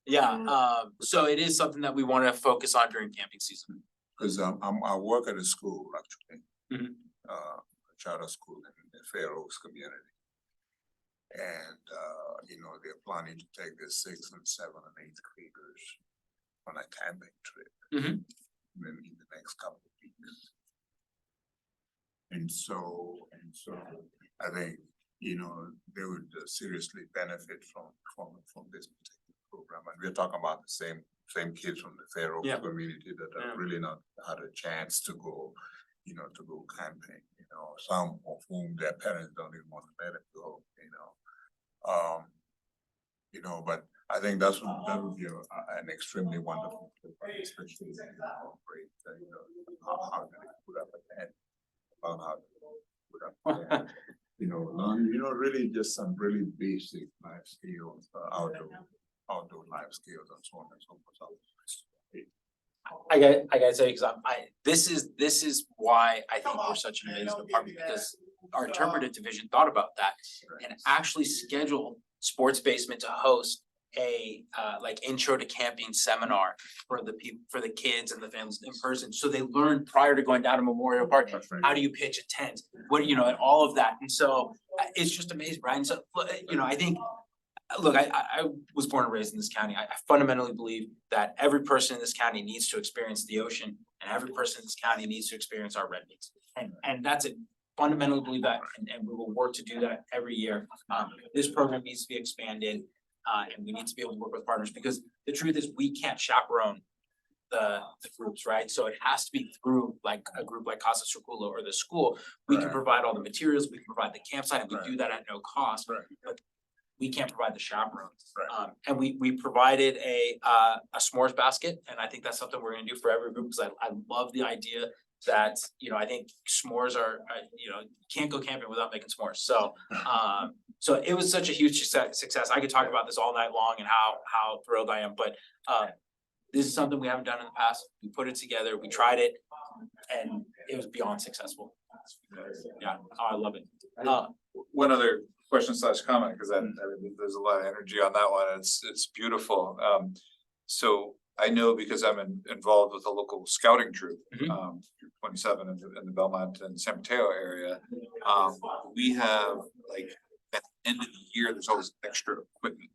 yeah. So it is something that we want to focus on during camping season. Cause I work at a school actually. Mhm. A charter school in the Fair Oaks community. And they're planning to take their 6th and 7th and 8th graders on a camping trip. Mhm. In the next couple of weeks. And so I think, they would seriously benefit from this particular program. And we're talking about the same kids from the Fair Oaks Yeah. community that Yeah. have really not had a chance to go, to go camping, some of whom their parents don't even want to let them go, but I think that would be an extremely wonderful program, especially incorporate, how to put up a tent, about how to put up a tent. Really just some really basic life skills, outdoor life skills and so on and so forth. I gotta say, because this is why I think we're such an amazing department, because our interpretive division thought about that and actually scheduled Sports Basement to host a like intro to camping seminar for the people, for the kids and the families in person. So they learned prior to going down to Memorial Park, how do you pitch a tent? What, and all of that. And so it's just amazing, right? And so, I think, look, I was born and raised in this county. I fundamentally believe that every person in this county needs to experience the ocean and every person in this county needs to experience our red meats. And that's it. Fundamentally believe that, and we will work to do that every year. This program needs to be expanded, and we need to be able to work with partners, because the truth is we can't chaperone the groups, right? So it has to be through like a group like Casa Circula or the school. We can provide all the materials, we can provide the campsite, and we do that at no cost. But we can't provide the chaperones. And we provided a s'mores basket, and I think that's something we're gonna do for every group, because I love the idea that, you know, I think s'mores are, you know, you can't go camping without making s'mores. So so it was such a huge success. I could talk about this all night long and how thrilled I am, but this is something we haven't done in the past. We put it together, we tried it, and it was beyond successful. Yeah, I love it. One other question / comment, because I mean, there's a lot of energy on that one. It's beautiful. So I know, because I'm involved with a local scouting troop, 27 in the Belmont and San Mateo area. We have, like, at the end of the year, there's always extra equipment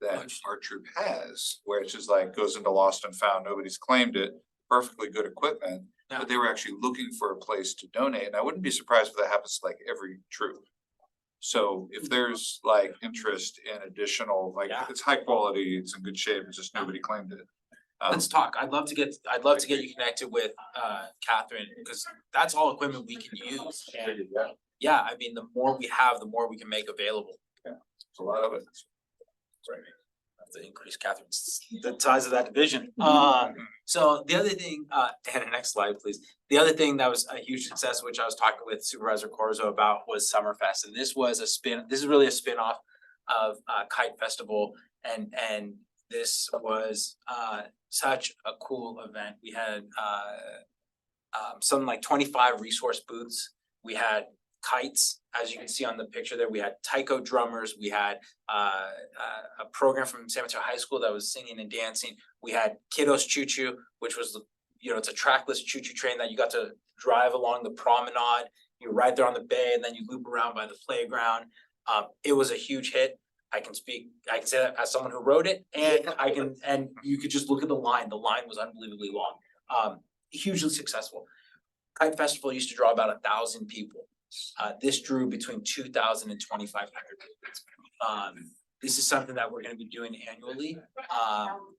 that our troop has, where it's just like goes into lost and found, nobody's claimed it, perfectly good equipment. But they were actually looking for a place to donate, and I wouldn't be surprised if that happens to like every troop. So if there's like interest in additional, like, it's high quality, it's in good shape, it's just nobody claimed it. Let's talk. I'd love to get you connected with Catherine, because that's all equipment we can use. And yeah, I mean, the more we have, the more we can make available. There's a lot of it. Right. Have to increase Catherine's, the size of that division. So the other thing, and next slide, please. The other thing that was a huge success, which I was talking with Supervisor Corzo about, was Summerfest. And this is really a spin-off of Kite Festival. And this was such a cool event. We had something like 25 resource booths. We had kites, as you can see on the picture there. We had taiko drummers. We had a program from San Mateo High School that was singing and dancing. We had Kiddos Choo Choo, which was, you know, it's a trackless choo-choo train that you got to drive along the promenade. You ride there on the bay, and then you loop around by the playground. It was a huge hit. I can say that as someone who wrote it, and you could just look at the line. The line was unbelievably long. Hugely successful. Kite Festival used to draw about 1,000 people. This drew between 2,000 and 2,500. This is something that we're gonna be doing annually.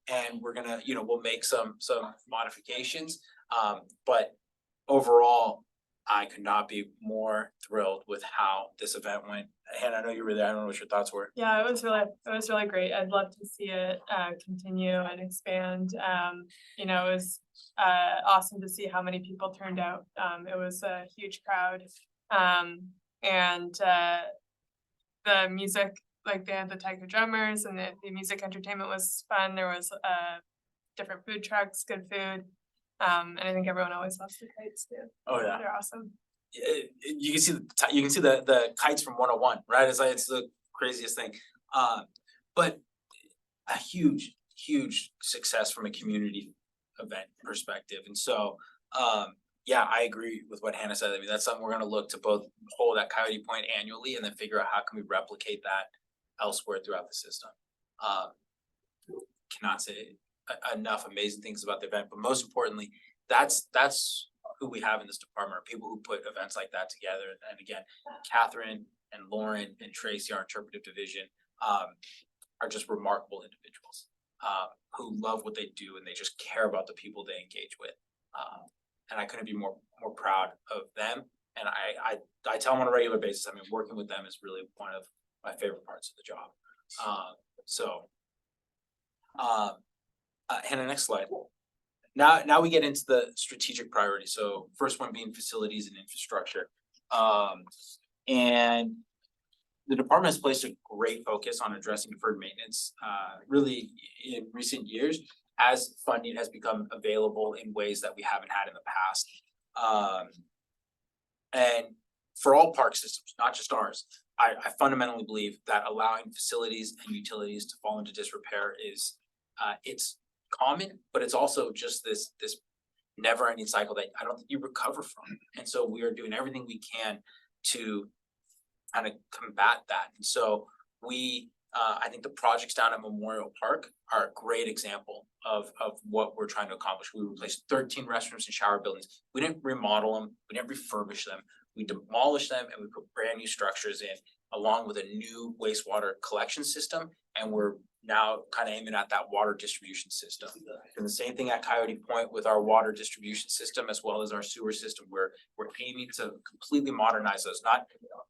And we're gonna, you know, we'll make some modifications. But overall, I could not be more thrilled with how this event went. And I know you were there. I don't know what your thoughts were. Yeah, it was really great. I'd love to see it continue and expand. You know, it was awesome to see how many people turned out. It was a huge crowd. And the music, like they had the taiko drummers, and the music entertainment was fun. There was different food trucks, good food. And I think everyone always loves the kites too. Oh yeah, They're awesome. You can see the kites from 101, right? It's the craziest thing. But a huge success from a community event perspective. And so yeah, I agree with what Hannah said. I mean, that's something we're gonna look to both hold at Coyote Point annually, and then figure out how can we replicate that elsewhere throughout the system. Cannot say enough amazing things about the event, but most importantly, that's who we have in this department, are people who put events like that together. And again, Catherine and Lauren and Tracy, our interpretive division, are just remarkable individuals who love what they do, and they just care about the people they engage with. And I couldn't be more proud of them. And I tell them on a regular basis, I mean, working with them is really one of my favorite parts of the job. Hannah, next slide. Now we get into the strategic priorities. So first one being facilities and infrastructure. And the department has placed a great focus on addressing deferred maintenance, really in recent years, as funding has become available in ways that we haven't had in the past. And for all park systems, not just ours, I fundamentally believe that allowing facilities and utilities to fall into disrepair is, it's common, but it's also just this never-ending cycle that I don't think you recover from. And so we are doing everything we can to kind of combat that. And so we I think the projects down at Memorial Park are a great example of what we're trying to accomplish. We replaced 13 restrooms and shower buildings. We didn't remodel them, we didn't refurbish them. We demolished them and we put brand new structures in, along with a new wastewater collection system. And we're now kind of aiming at that water distribution system. And the same thing at Coyote Point with our water distribution system as well as our sewer system. We're aiming to completely modernize those, not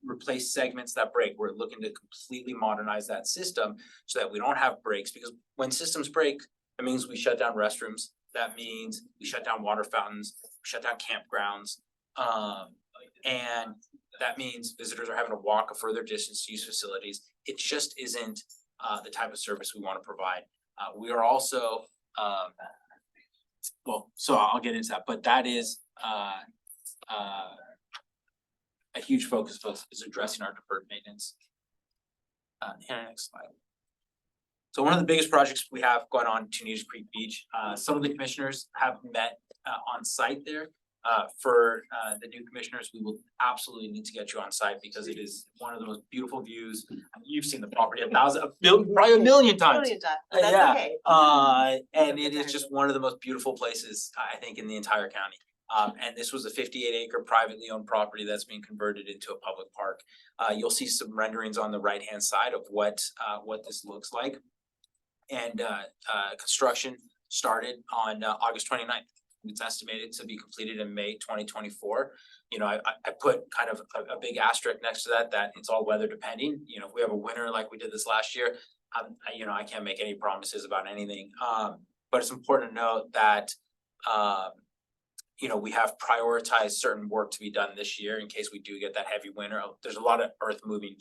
replace segments that break. We're looking to completely modernize that system so that we don't have breaks, because when systems break, that means we shut down restrooms. That means we shut down water fountains, we shut down campgrounds. And that means visitors are having to walk a further distance to use facilities. It just isn't the type of service we want to provide. We are also, well, so I'll get into that, but that is a huge focus for us, is addressing our deferred maintenance. Next slide. So one of the biggest projects we have going on to Tunisia Creek Beach, some of the commissioners have met on site there. For the new commissioners, we will absolutely need to get you on site because it is one of the most beautiful views. You've seen the property probably a million times. But that's Yeah. okay. And it is just one of the most beautiful places, I think, in the entire county. And this was a 58-acre privately owned property that's being converted into a public park. You'll see some renderings on the right-hand side of what this looks like. And construction started on August 29th. It's estimated to be completed in May 2024. You know, I put kind of a big asterisk next to that it's all weather depending. You know, if we have a winter like we did this last year, I can't make any promises about anything. But it's important to note that we have prioritized certain work to be done this year in case we do get that heavy winter. There's a lot of earth moving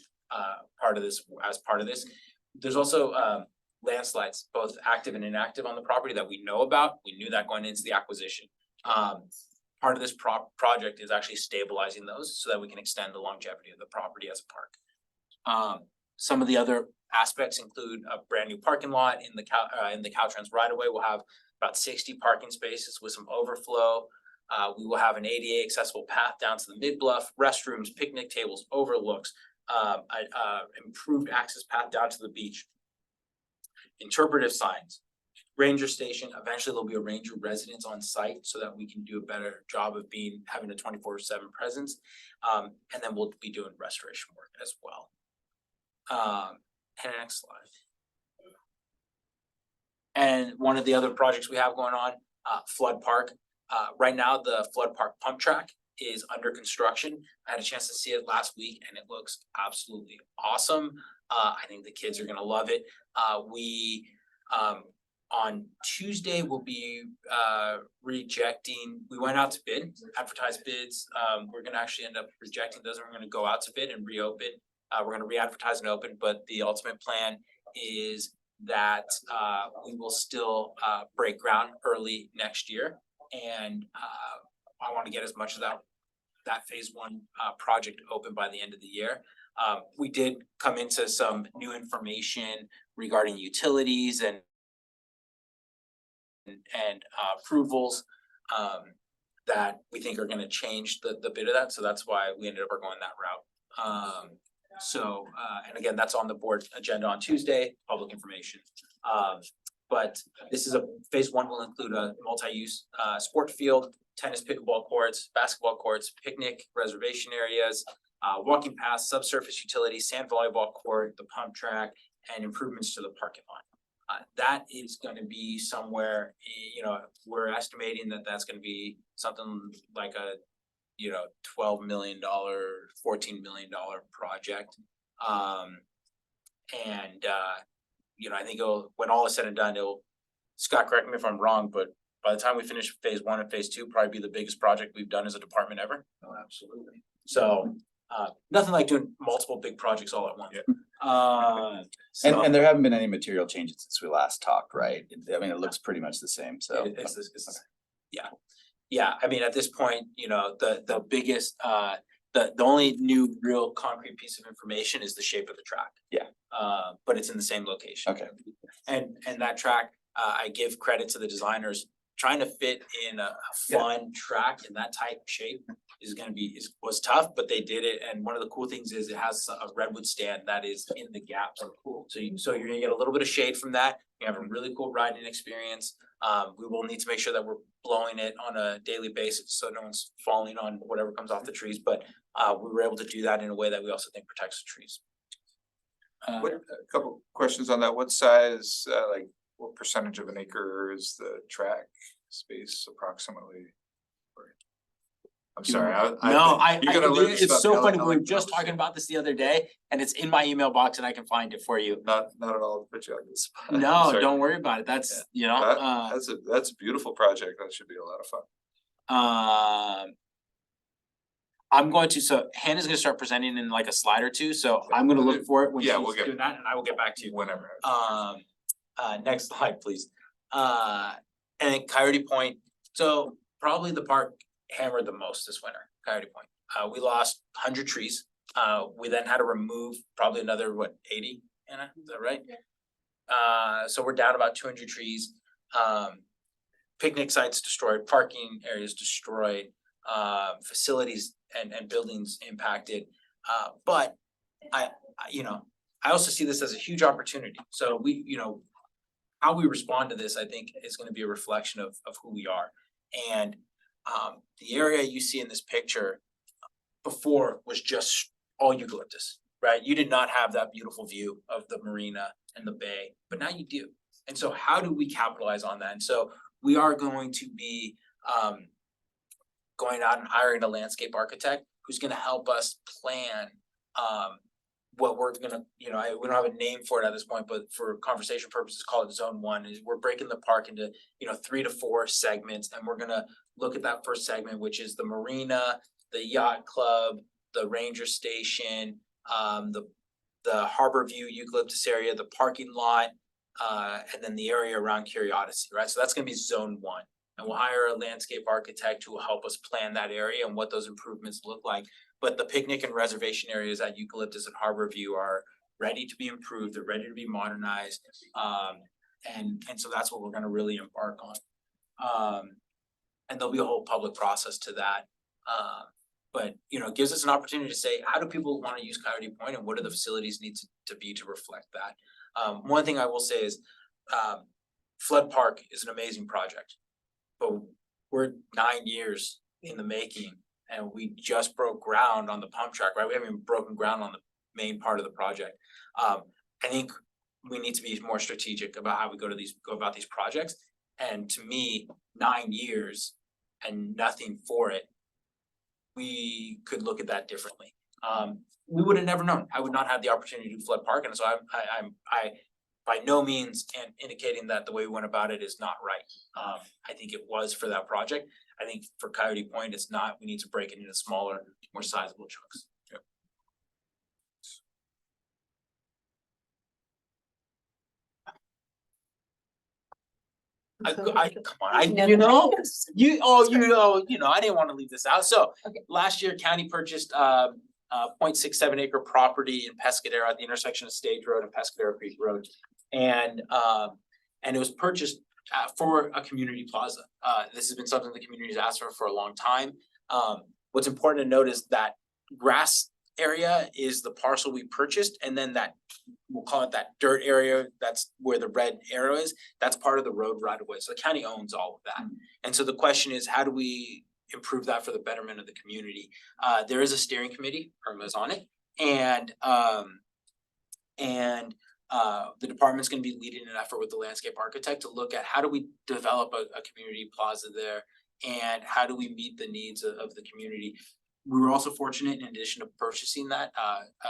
part of this. There's also landslides, both active and inactive on the property that we know about. We knew that going into the acquisition. Part of this project is actually stabilizing those so that we can extend the longevity of the property as a park. Some of the other aspects include a brand new parking lot in the Caltrans right away. We'll have about 60 parking spaces with some overflow. We will have an ADA accessible path down to the mid bluff, restrooms, picnic tables, overlooks, improved access path down to the beach. Interpretive signs, ranger station. Eventually there'll be a ranger residence on site so that we can do a better job of having a 24/7 presence. And then we'll be doing restoration work as well. And next slide. And one of the other projects we have going on, Flood Park. Right now, the Flood Park pump track is under construction. I had a chance to see it last week and it looks absolutely awesome. I think the kids are gonna love it. We on Tuesday will be we went out to bid, advertised bids. We're gonna actually end up rejecting those and we're gonna go out to bid and reopen. We're gonna re-advertise and open, but the ultimate plan is that we will still break ground early next year. And I want to get as much of that phase one project open by the end of the year. We did come into some new information regarding utilities and approvals that we think are going to change the bit of that. So that's why we ended up going that route. And again, that's on the board agenda on Tuesday, public information. But this is phase one will include a multi-use sport field, tennis pickleball courts, basketball courts, picnic reservation areas, walking paths, subsurface utilities, sand volleyball court, the pump track, and improvements to the parking lot. That is going to be somewhere, we're estimating that that's going to be something like a $12 million, $14 million project. I think when all is said and done, Scott, correct me if I'm wrong, but by the time we finish phase one and phase two, probably be the biggest project we've done as a department ever. Oh, absolutely. So, nothing like doing multiple big projects all at once. Yeah. And there haven't been any material changes since we last talked, right? I mean, it looks pretty much the same, so. Yeah, I mean, at this point, the biggest, the only new real concrete piece of information is the shape of the track. Yeah. But it's in the same location. Okay. And that track, I give credit to the designers trying to fit in a fun track in that type shape was tough, but they did it. And one of the cool things is it has a redwood stand that is in the gaps of the pool. So you're gonna get a little bit of shade from that. You have a really cool riding experience. We will need to make sure that we're blowing it on a daily basis, so no one's falling on whatever comes off the trees, but we were able to do that in a way that we also think protects the trees. What, a couple questions on that. What size, like, what percentage of an acre is the track space approximately? I'm sorry, you're gonna learn It's stuff, so Ellen, funny. I We were like just those. talking about this the other day and it's in my email box and I can find it for you. Not at all, put you on the spot. No, Sorry. don't worry about it. That's, you know, That's a beautiful project. That should be a lot of fun. I'm going to, so Hannah's gonna start presenting in like a slide or two, so I'm gonna look for it when Yeah, she's we'll get- doing that and I will get back to you. Whenever. Next slide, please. And then Coyote Point, so probably the park hammered the most this winter, Coyote Point. We lost 100 trees. We then had to remove probably another, 80, Anna, is that right? So we're down about 200 trees. Picnic sites destroyed, parking areas destroyed, facilities and buildings impacted. But I also see this as a huge opportunity. So how we respond to this, I think, is gonna be a reflection of who we are. And the area you see in this picture before was just all eucalyptus, right? You did not have that beautiful view of the marina and the bay, but now you do. And so how do we capitalize on that? And so we are going to be going out and hiring a landscape architect who's gonna help us plan what we're gonna, we don't have a name for it at this point, but for conversation purposes, call it zone 1. Is we're breaking the park into 3 to 4 segments, and we're gonna look at that first segment, which is the marina, the yacht club, the ranger station, the harbor view eucalyptus area, the parking lot, and then the area around Curiosity, right? So that's gonna be zone 1. And we'll hire a landscape architect who will help us plan that area and what those improvements look like. But the picnic and reservation areas at Eucalyptus and Harbor View are ready to be improved, they're ready to be modernized. And so that's what we're gonna really embark on. And there'll be a whole public process to that. But it gives us an opportunity to say, how do people wanna use Coyote Point and what do the facilities need to be to reflect that? One thing I will say is, Flood Park is an amazing project. But we're 9 years in the making and we just broke ground on the pump track, right? We haven't even broken ground on the main part of the project. I think we need to be more strategic about how we go about these projects. And to me, 9 years and nothing for it, we could look at that differently. We would have never known. I would not have the opportunity to do Flood Park. And so I by no means indicating that the way we went about it is not right. I think it was for that project. I think for Coyote Point, it's not. We need to break it into smaller, more sizable chunks. Yep. Come on, I didn't want to leave this out. So Okay. last year, county purchased 0.67 acre property in Pescadero at the intersection of Stage Road and Pescadero Creek Road. And it was purchased for a community plaza. This has been something the community's asked for a long time. What's important to note is that grass area is the parcel we purchased, and then that, we'll call it that dirt area, that's where the red arrow is, that's part of the road right of way. So the county owns all of that. And so the question is, how do we improve that for the betterment of the community? There is a steering committee, Irma's on it, and the department's gonna be leading an effort with the landscape architect to look at how do we develop a community plaza there and how do we meet the needs of the community. We were also fortunate, in addition to purchasing that,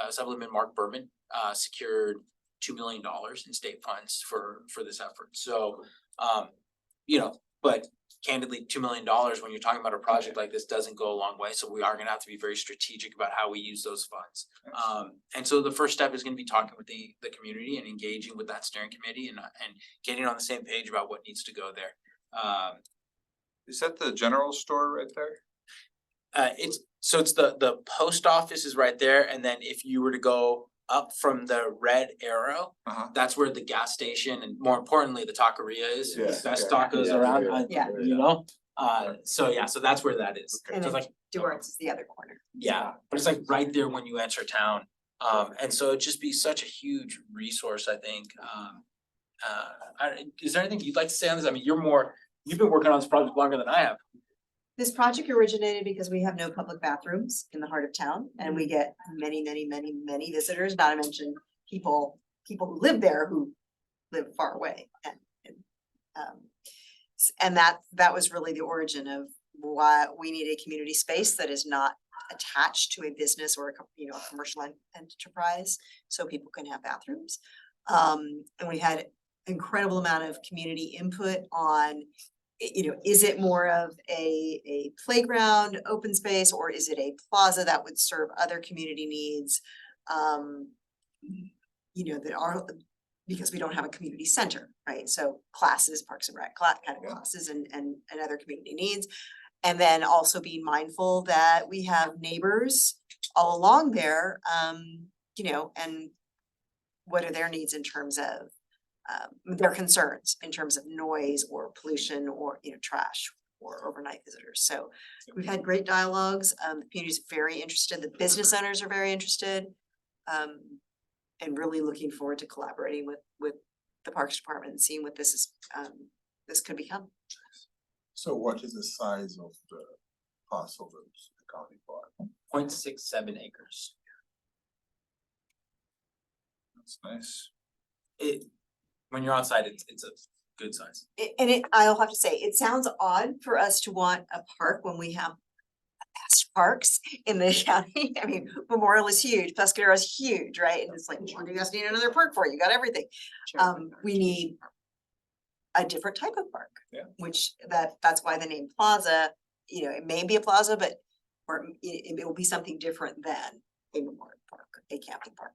Assemblyman Mark Berman secured $2 million in state funds for this effort. So, but candidly, $2 million when you're talking about a project like this doesn't go a long way. So we are gonna have to be very strategic about how we use those funds. And so the first step is gonna be talking with the community and engaging with that steering committee and getting on the same page about what needs to go there. Is that the general store right there? It's the post office is right there, and then if you were to go up from the red arrow, that's where the gas station and more importantly, the taqueria is. Yeah, Best yeah, tacos yeah, around, yeah. you know? So yeah, so that's where that is. So And it's then like, Duart's is the other corner. yeah, but it's like right there when you enter town. And so it'd just be such a huge resource, I think. Is there anything you'd like to say on this? I mean, you've been working on this project longer than I have. This project originated because we have no public bathrooms in the heart of town and we get many, many, many, many visitors, not to mention people who live there who live far away and that was really the origin of why we need a community space that is not attached to a business or a commercial enterprise, so people can have bathrooms. And we had incredible amount of community input on, is it more of a playground, open space, or is it a plaza that would serve other community needs? That are, because we don't have a community center, right? So classes, Parks and Rec, kind of classes and other community needs. And then also being mindful that we have neighbors all along there, and what are their needs in terms of their concerns in terms of noise or pollution or, trash or overnight visitors. So we've had great dialogues. The community is very interested. The business owners are very interested. And really looking forward to collaborating with the Parks Department and seeing what this could become. So what is the size of the parcel that's the county bought? 0.67 acres. That's nice. When you're on site, it's a good size. I'll have to say, it sounds odd for us to want a park when we have best parks in the county. I mean, Memorial is huge, Pescadero is huge, right? And it's like, what do you guys need another park for? You got everything. We need a different type of park. Yeah. Which that's why the name Plaza, it may be a plaza, but or it will be something different than a memorial park, a camping park.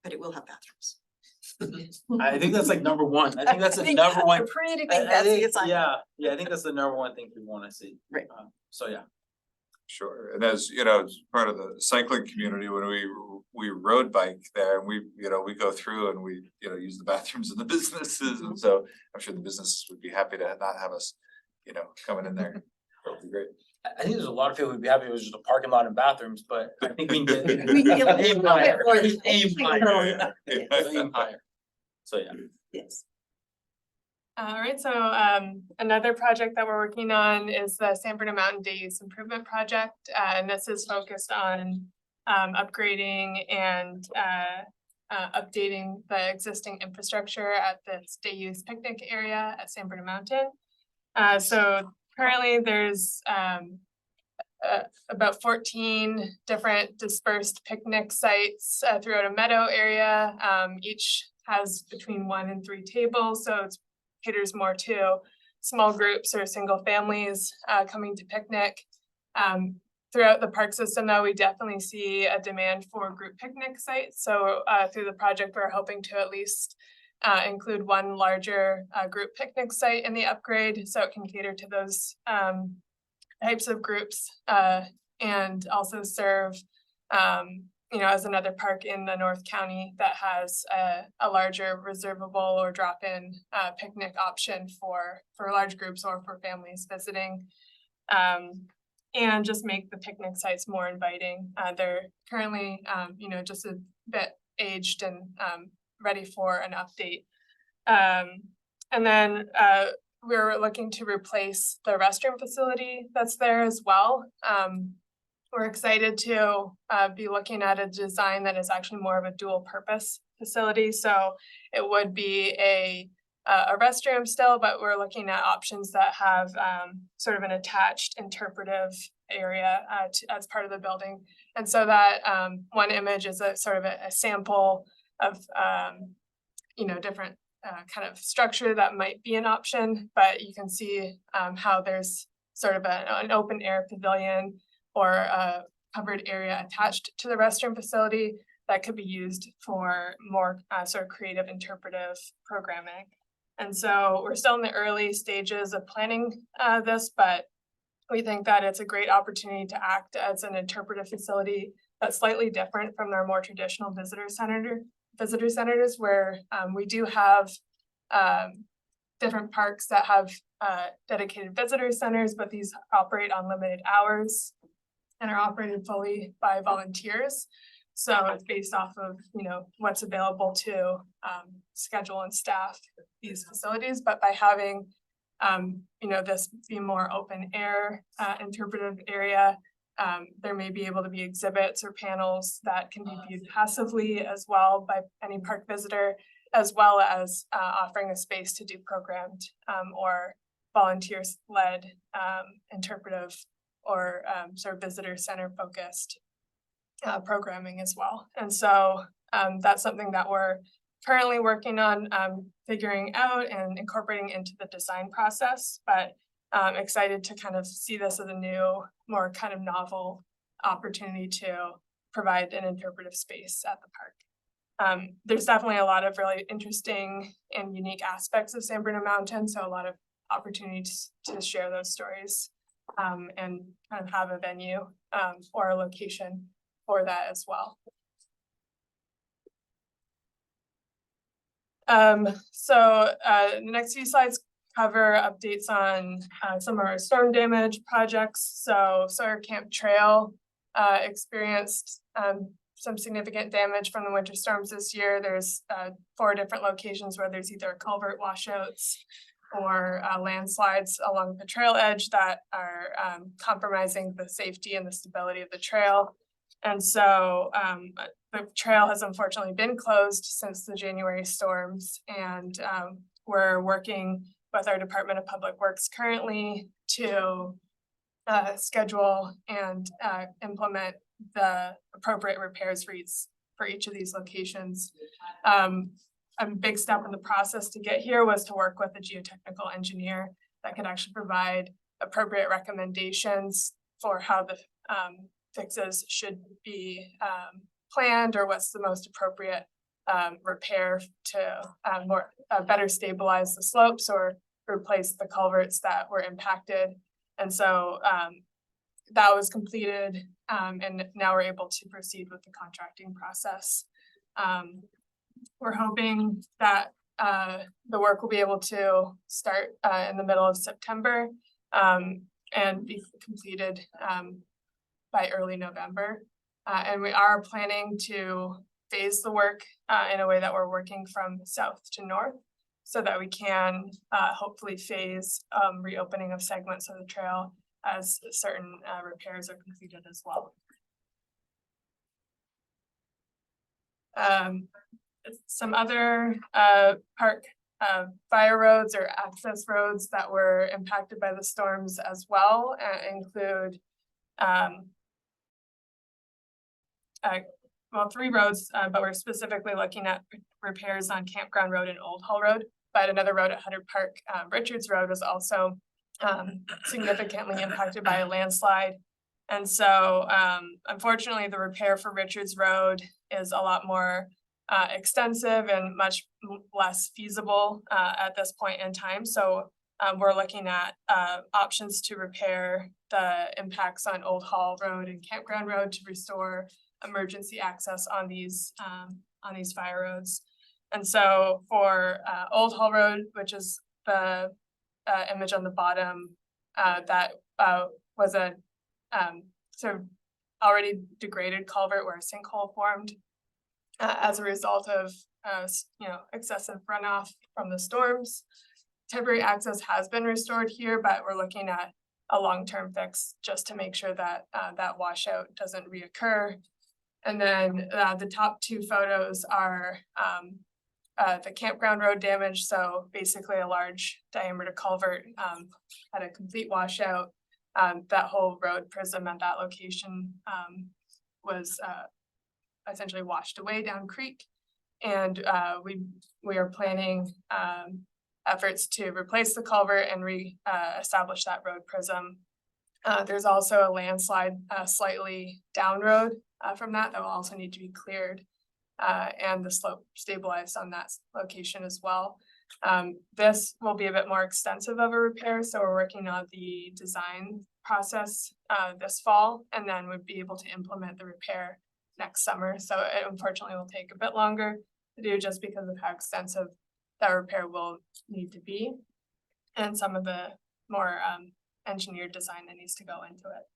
But it will have bathrooms. I think that's like number one. I think that's the number one. I'm pretty big, I that's think- it's like. Yeah, I think that's the number one thing people wanna see. Right. So yeah. Sure, and as as part of the cycling community, when we road bike there and we go through and we, use the bathrooms in the businesses, and so I'm sure the businesses would be happy to not have us, coming in there. That would be great. I think there's a lot of people who'd be happy if it was just a parking lot and bathrooms, but I think we can get. We can get aim higher. Aim higher. Aim higher. So yeah. Yes. Alright, so another project that we're working on is the San Bernardino Mountain Day Use Improvement Project. And this is focused on upgrading and updating the existing infrastructure at this day use picnic area at San Bernardino Mountain. So currently there's about 14 different dispersed picnic sites throughout a meadow area. Each has between 1 and 3 tables, so it's caters more to small groups or single families coming to picnic. Throughout the park system, though, we definitely see a demand for group picnic sites. So through the project, we're hoping to at least include one larger group picnic site in the upgrade, so it can cater to those types of groups and also serve as another park in the North County that has a larger reservable or drop-in picnic option for large groups or for families visiting. And just make the picnic sites more inviting. They're currently, just a bit aged and ready for an update. And then we're looking to replace the restroom facility that's there as well. We're excited to be looking at a design that is actually more of a dual purpose facility. So it would be a restroom still, but we're looking at options that have sort of an attached interpretive area as part of the building. And so that one image is a sort of a sample of different kind of structure that might be an option, but you can see how there's sort of an open air pavilion or a covered area attached to the restroom facility that could be used for more sort of creative interpretive programming. And so we're still in the early stages of planning this, but we think that it's a great opportunity to act as an interpretive facility that's slightly different from their more traditional visitor centers where we do have different parks that have dedicated visitor centers, but these operate on limited hours and are operated fully by volunteers. So it's based off of, what's available to schedule and staff these facilities, but by having this be more open air interpretive area, there may be able to be exhibits or panels that can be viewed passively as well by any park visitor, as well as offering a space to do programmed or volunteers-led interpretive or sort of visitor center focused programming as well. And so that's something that we're currently working on figuring out and incorporating into the design process, but excited to kind of see this as a new, more kind of novel opportunity to provide an interpretive space at the park. There's definitely a lot of really interesting and unique aspects of San Bruno Mountain, so a lot of opportunities to share those stories and kind of have a venue or a location for that as well. The next few slides cover updates on some of our storm damage projects. So Sawyer Camp Trail experienced some significant damage from the winter storms this year. There's 4 different locations where there's either culvert washouts or landslides along the trail edge that are compromising the safety and the stability of the trail. And so the trail has unfortunately been closed since the January storms, and we're working with our Department of Public Works currently to schedule and implement the appropriate repairs for each of these locations. A big step in the process to get here was to work with a geotechnical engineer that could actually provide appropriate recommendations for how the fixes should be planned, or what's the most appropriate repair to better stabilize the slopes or replace the culverts that were impacted. And so that was completed, and now we're able to proceed with the contracting process. We're hoping that the work will be able to start in the middle of September and be completed by early November. And we are planning to phase the work in a way that we're working from south to north, so that we can hopefully phase reopening of segments of the trail as certain repairs are completed as well. Some other park fire roads or access roads that were impacted by the storms as well include 3 roads, but we're specifically looking at repairs on Campground Road and Old Hall Road. But another road at Hutter Park, Richards Road, was also significantly impacted by a landslide. And so unfortunately, the repair for Richards Road is a lot more extensive and much less feasible at this point in time. So we're looking at options to repair the impacts on Old Hall Road and Campground Road to restore emergency access on these fire roads. And so for Old Hall Road, which is the image on the bottom, that was a sort of already degraded culvert where a sinkhole formed as a result of excessive runoff from the storms. Temporary access has been restored here, but we're looking at a long-term fix just to make sure that that washout doesn't reoccur. And then the top 2 photos are the Campground Road damage. So basically a large diameter culvert had a complete washout. That whole road prism at that location was essentially washed away down creek. And we are planning efforts to replace the culvert and establish that road prism. There's also a landslide slightly down road from that will also need to be cleared and the slope stabilized on that location as well. This will be a bit more extensive of a repair, so we're working on the design process this fall, and then we'd be able to implement the repair next summer. So it unfortunately will take a bit longer to do just because of how extensive that repair will need to be, and some of the more engineered design that needs to go into it.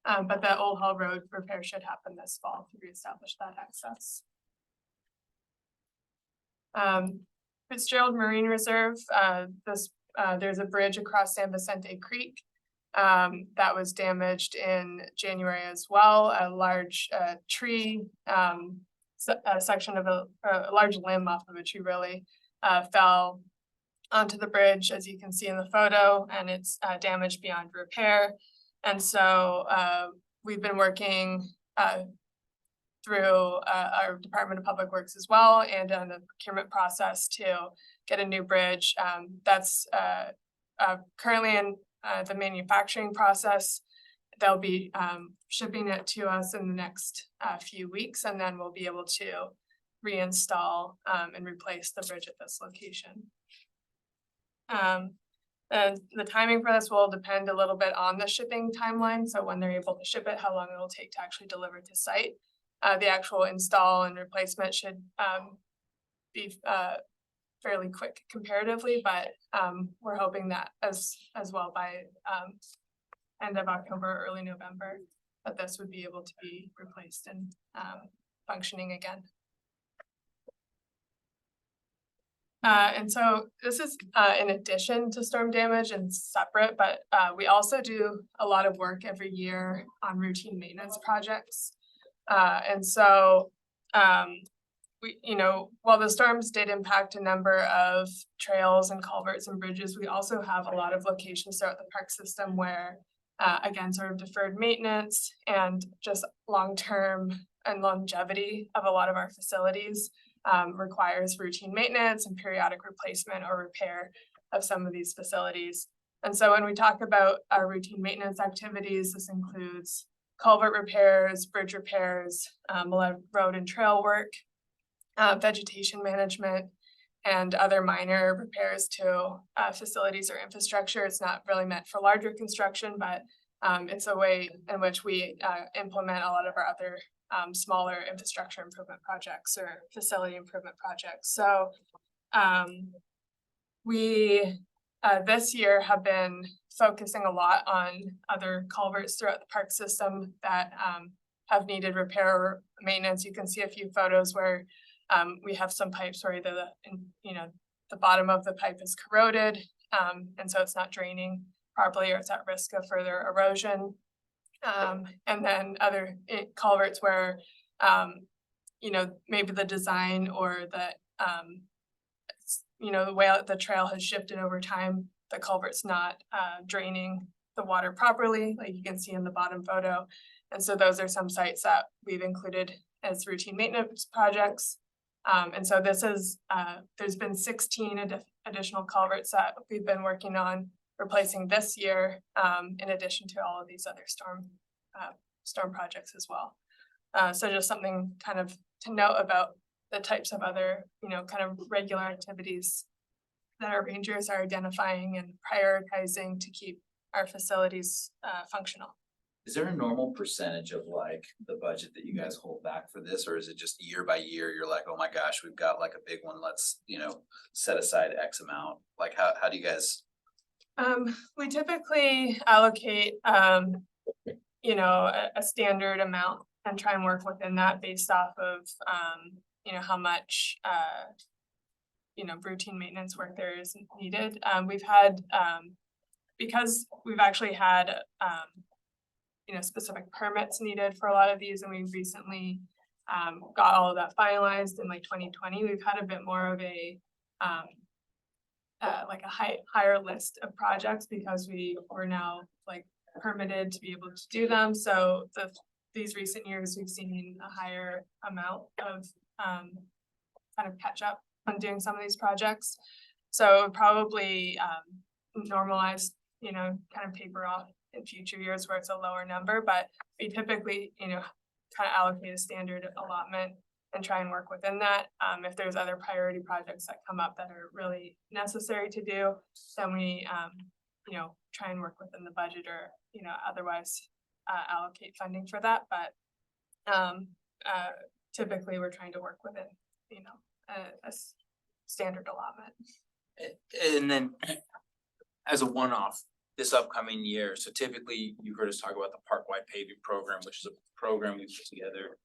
But the Old Hall Road repair should happen this fall to reestablish that access. Fitzgerald Marine Reserve, there's a bridge across San Vicente Creek that was damaged in January as well. A large tree, a section of a large limb off of a tree really fell onto the bridge, as you can see in the photo, and it's damaged beyond repair. And so we've been working through our Department of Public Works as well, and on the procurement process to get a new bridge. That's currently in the manufacturing process. They'll be shipping it to us in the next few weeks, and then we'll be able to reinstall and replace the bridge at this location. And the timing for this will depend a little bit on the shipping timeline. So when they're able to ship it, how long it'll take to actually deliver to site. The actual install and replacement should be fairly quick comparatively, but we're hoping that as well by end of October, early November, that this would be able to be replaced and functioning again. And so this is in addition to storm damage and separate, but we also do a lot of work every year on routine maintenance projects. And so we, while the storms did impact a number of trails and culverts and bridges, we also have a lot of locations throughout the park system where, again, sort of deferred maintenance and just long-term and longevity of a lot of our facilities requires routine maintenance and periodic replacement or repair of some of these facilities. And so when we talk about our routine maintenance activities, this includes culvert repairs, bridge repairs, a lot of road and trail work, vegetation management, and other minor repairs to facilities or infrastructure. It's not really meant for larger construction, but it's a way in which we implement a lot of our other smaller infrastructure improvement projects or facility improvement projects. So we this year have been focusing a lot on other culverts throughout the park system that have needed repair or maintenance. You can see a few photos where we have some pipes where the bottom of the pipe is corroded, and so it's not draining properly or it's at risk of further erosion. And then other culverts where, maybe the design or the, the way the trail has shifted over time, the culvert's not draining the water properly, like you can see in the bottom photo. And so those are some sites that we've included as routine maintenance projects. And so this is, there's been 16 additional culverts that we've been working on replacing this year, in addition to all of these other storm projects as well. So just something kind of to note about the types of other, kind of regular activities that our rangers are identifying and prioritizing to keep our facilities functional. Is there a normal percentage of like the budget that you guys hold back for this, or is it just year by year? You're like, oh my gosh, we've got like a big one. Let's, set aside X amount. Like, how do you guys? We typically allocate, a standard amount and try and work within that based off of, how much, routine maintenance work there is needed. We've had, because we've actually had, specific permits needed for a lot of these, and we recently got all of that finalized in like 2020. We've had a bit more of a like a higher list of projects because we were now like permitted to be able to do them. So these recent years, we've seen a higher amount of kind of catch up on doing some of these projects. So probably normalize, kind of paper off in future years where it's a lower number, but we typically, kind of allocate a standard allotment and try and work within that. If there's other priority projects that come up that are really necessary to do, then we, you know, try and work within the budget or, you know, otherwise allocate funding for that, but typically we're trying to work within, you know, a standard allotment. And then as a one-off, this upcoming year, so typically you've heard us talk about the park-wide paving program, which is a program we put together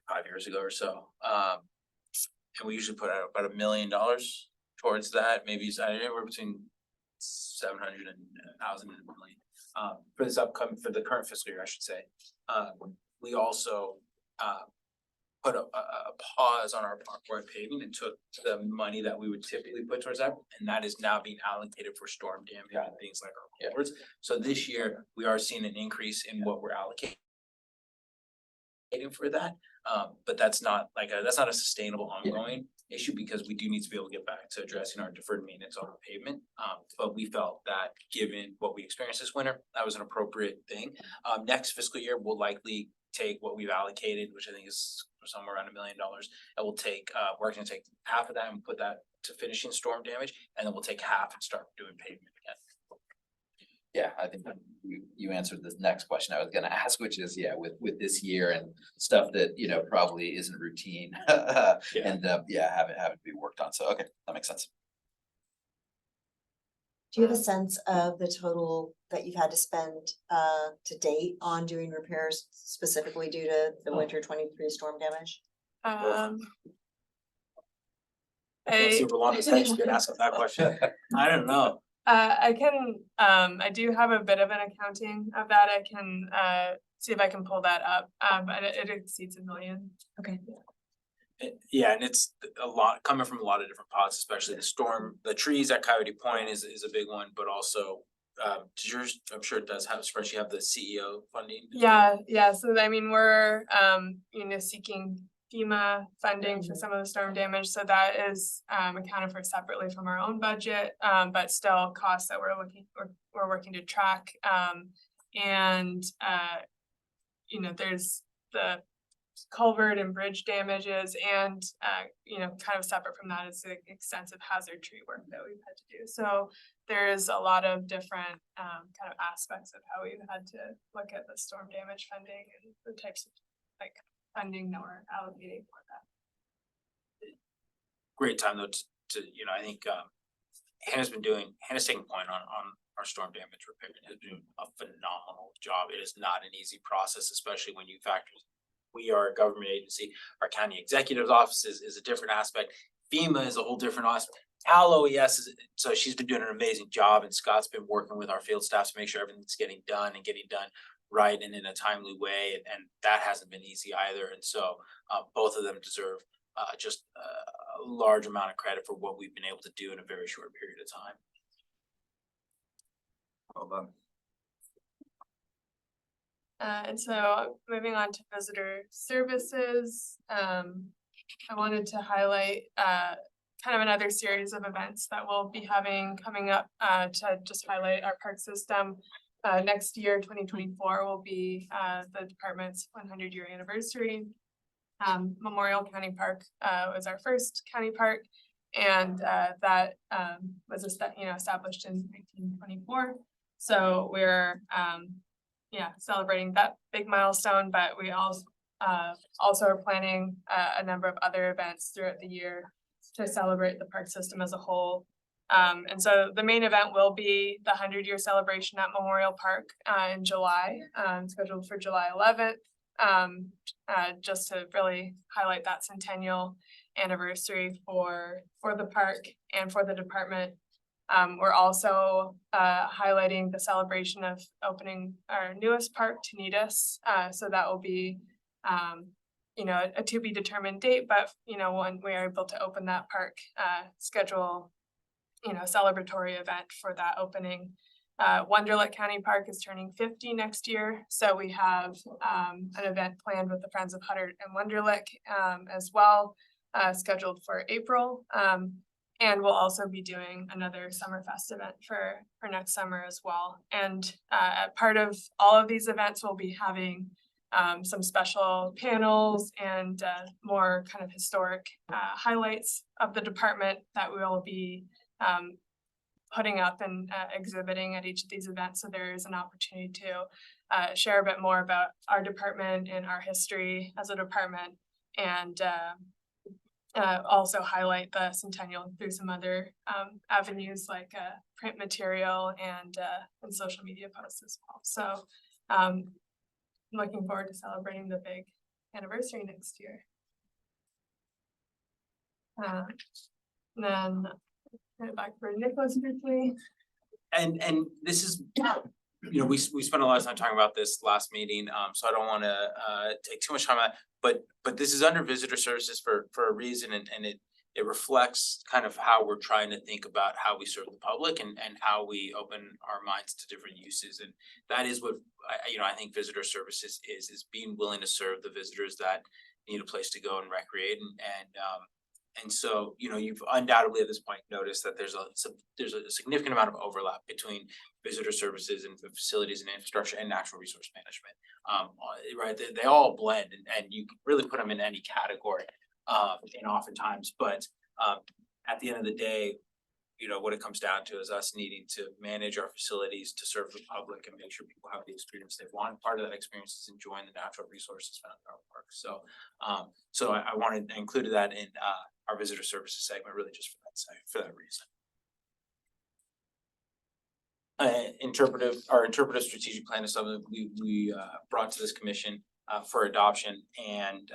5 years ago or so. And we usually put out about $1 million towards that, maybe it's anywhere between 700 and 1,000 and 1 million. For this upcoming, for the current fiscal year, I should say. We also put a pause on our park-wide paving and took the money that we would typically put towards that, and that is now being allocated for storm damage and things like our culverts. So this year, we are seeing an increase in what we're allocating for that, but that's not a sustainable ongoing issue, because we do need to be able to get back to addressing our deferred maintenance on our pavement. But we felt that given what we experienced this winter, that was an appropriate thing. Next fiscal year, we'll likely take what we've allocated, which I think is somewhere around $1 million, and we'll take, we're gonna take half of that and put that to finishing storm damage, and then we'll take half and start doing pavement again. Yeah, I think that you answered the next question I was gonna ask, which is, yeah, with this year and stuff that, you know, probably isn't routine. End up, having to be worked on. So, okay, that makes sense. Do you have a sense of the total that you've had to spend to date on doing repairs specifically due to the winter 23 storm damage? See, Rolando's head's been asking that question. I don't know. I can, I do have a bit of an accounting of that. I can see if I can pull that up, but it exceeds $1 million. Okay. Yeah, and it's a lot coming from a lot of different pots, especially the trees at Coyote Point is a big one, but also yours, I'm sure it does have, especially you have the CEO funding. Yeah, so I mean, we're you know, seeking FEMA funding for some of the storm damage, so that is accounted for separately from our own budget, but still costs that we're working to track. And you know, there's the culvert and bridge damages, and you know, kind of separate from that is the extensive hazard tree work that we've had to do. So there's a lot of different kind of aspects of how we've had to look at the storm damage funding and the types of like funding that we're allocating for that. Great time though to you know, I think Hannah's taking point on our storm damage repair and has been doing a phenomenal job. It is not an easy process, especially when you factor we are a government agency. Our county executive's office is a different aspect. FEMA is a whole different aspect. OES so she's been doing an amazing job, and Scott's been working with our field staff to make sure everything's getting done right and in a timely way, and that hasn't been easy either. And so both of them deserve just a large amount of credit for what we've been able to do in a very short period of time. Well done. And so moving on to visitor services, I wanted to highlight kind of another series of events that we'll be having coming up to just highlight our park system. Next year, 2024, will be the department's 100-year anniversary. Memorial County Park was our first county park, and that was established in 1924. So we're celebrating that big milestone, but we also are planning a number of other events throughout the year to celebrate the park system as a whole. And so the main event will be the 100-year celebration at Memorial Park in July, scheduled for July 11th, just to really highlight that centennial anniversary for the park and for the department. We're also highlighting the celebration of opening our newest park, Tenitas. So that will be a to be determined date, but when we are able to open that park, schedule celebratory event for that opening. Wonderlic County Park is turning 50 next year, so we have an event planned with the Friends of Hutter and Wonderlic as well, scheduled for April. And we'll also be doing another Summerfest event for next summer as well. And part of all of these events, we'll be having some special panels and more kind of historic highlights of the department that we will be putting up and exhibiting at each of these events. So there is an opportunity to share a bit more about our department and our history as a department, and also highlight the centennial through some other avenues like print material and social media posts as well. So I'm looking forward to celebrating the big anniversary next year. Then turn it back for Nicholas briefly. And this is, you know, we spent a lot of time talking about this last meeting, so I don't wanna take too much time on that. But this is under visitor services for a reason, and it reflects kind of how we're trying to think about how we serve the public and how we open our minds to different uses. And that is what I think visitor services is being willing to serve the visitors that need a place to go and recreate. And so, you know, you've undoubtedly at this point noticed that there's a significant amount of overlap between visitor services and facilities and infrastructure and natural resource management. Right, they all blend, and you can really put them in any category, and oftentimes, but at the end of the day, you know, what it comes down to is us needing to manage our facilities to serve the public and make sure people have the experience they want. Part of that experience is enjoying the natural resources found in our parks. So, I wanted to include that in our visitor services segment, really just for that reason. Our interpretive strategic plan is something we brought to this commission for adoption, and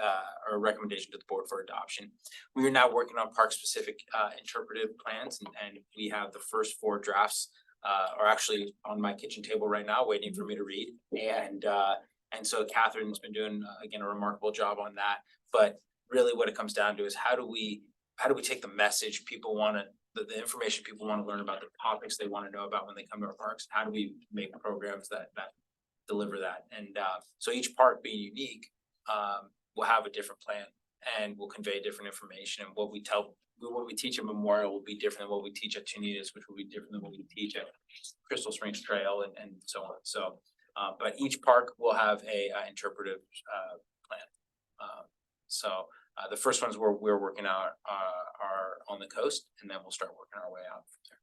or a recommendation to the board for adoption. We are now working on park specific interpretive plans, and we have the first 4 drafts are actually on my kitchen table right now, waiting for me to read. And so Catherine's been doing again a remarkable job on that. But really, what it comes down to is how do we take the message people want to, the information people want to learn about, the topics they want to know about when they come to our parks. How do we make programs that deliver that? And so each park being unique will have a different plan and will convey different information. And what we teach at Memorial will be different than what we teach at Chinitas, which will be different than what we teach at Crystal Springs Trail and so on. So, but each park will have a interpretive plan. So the first ones we're working out are on the coast, and then we'll start working our way out from there.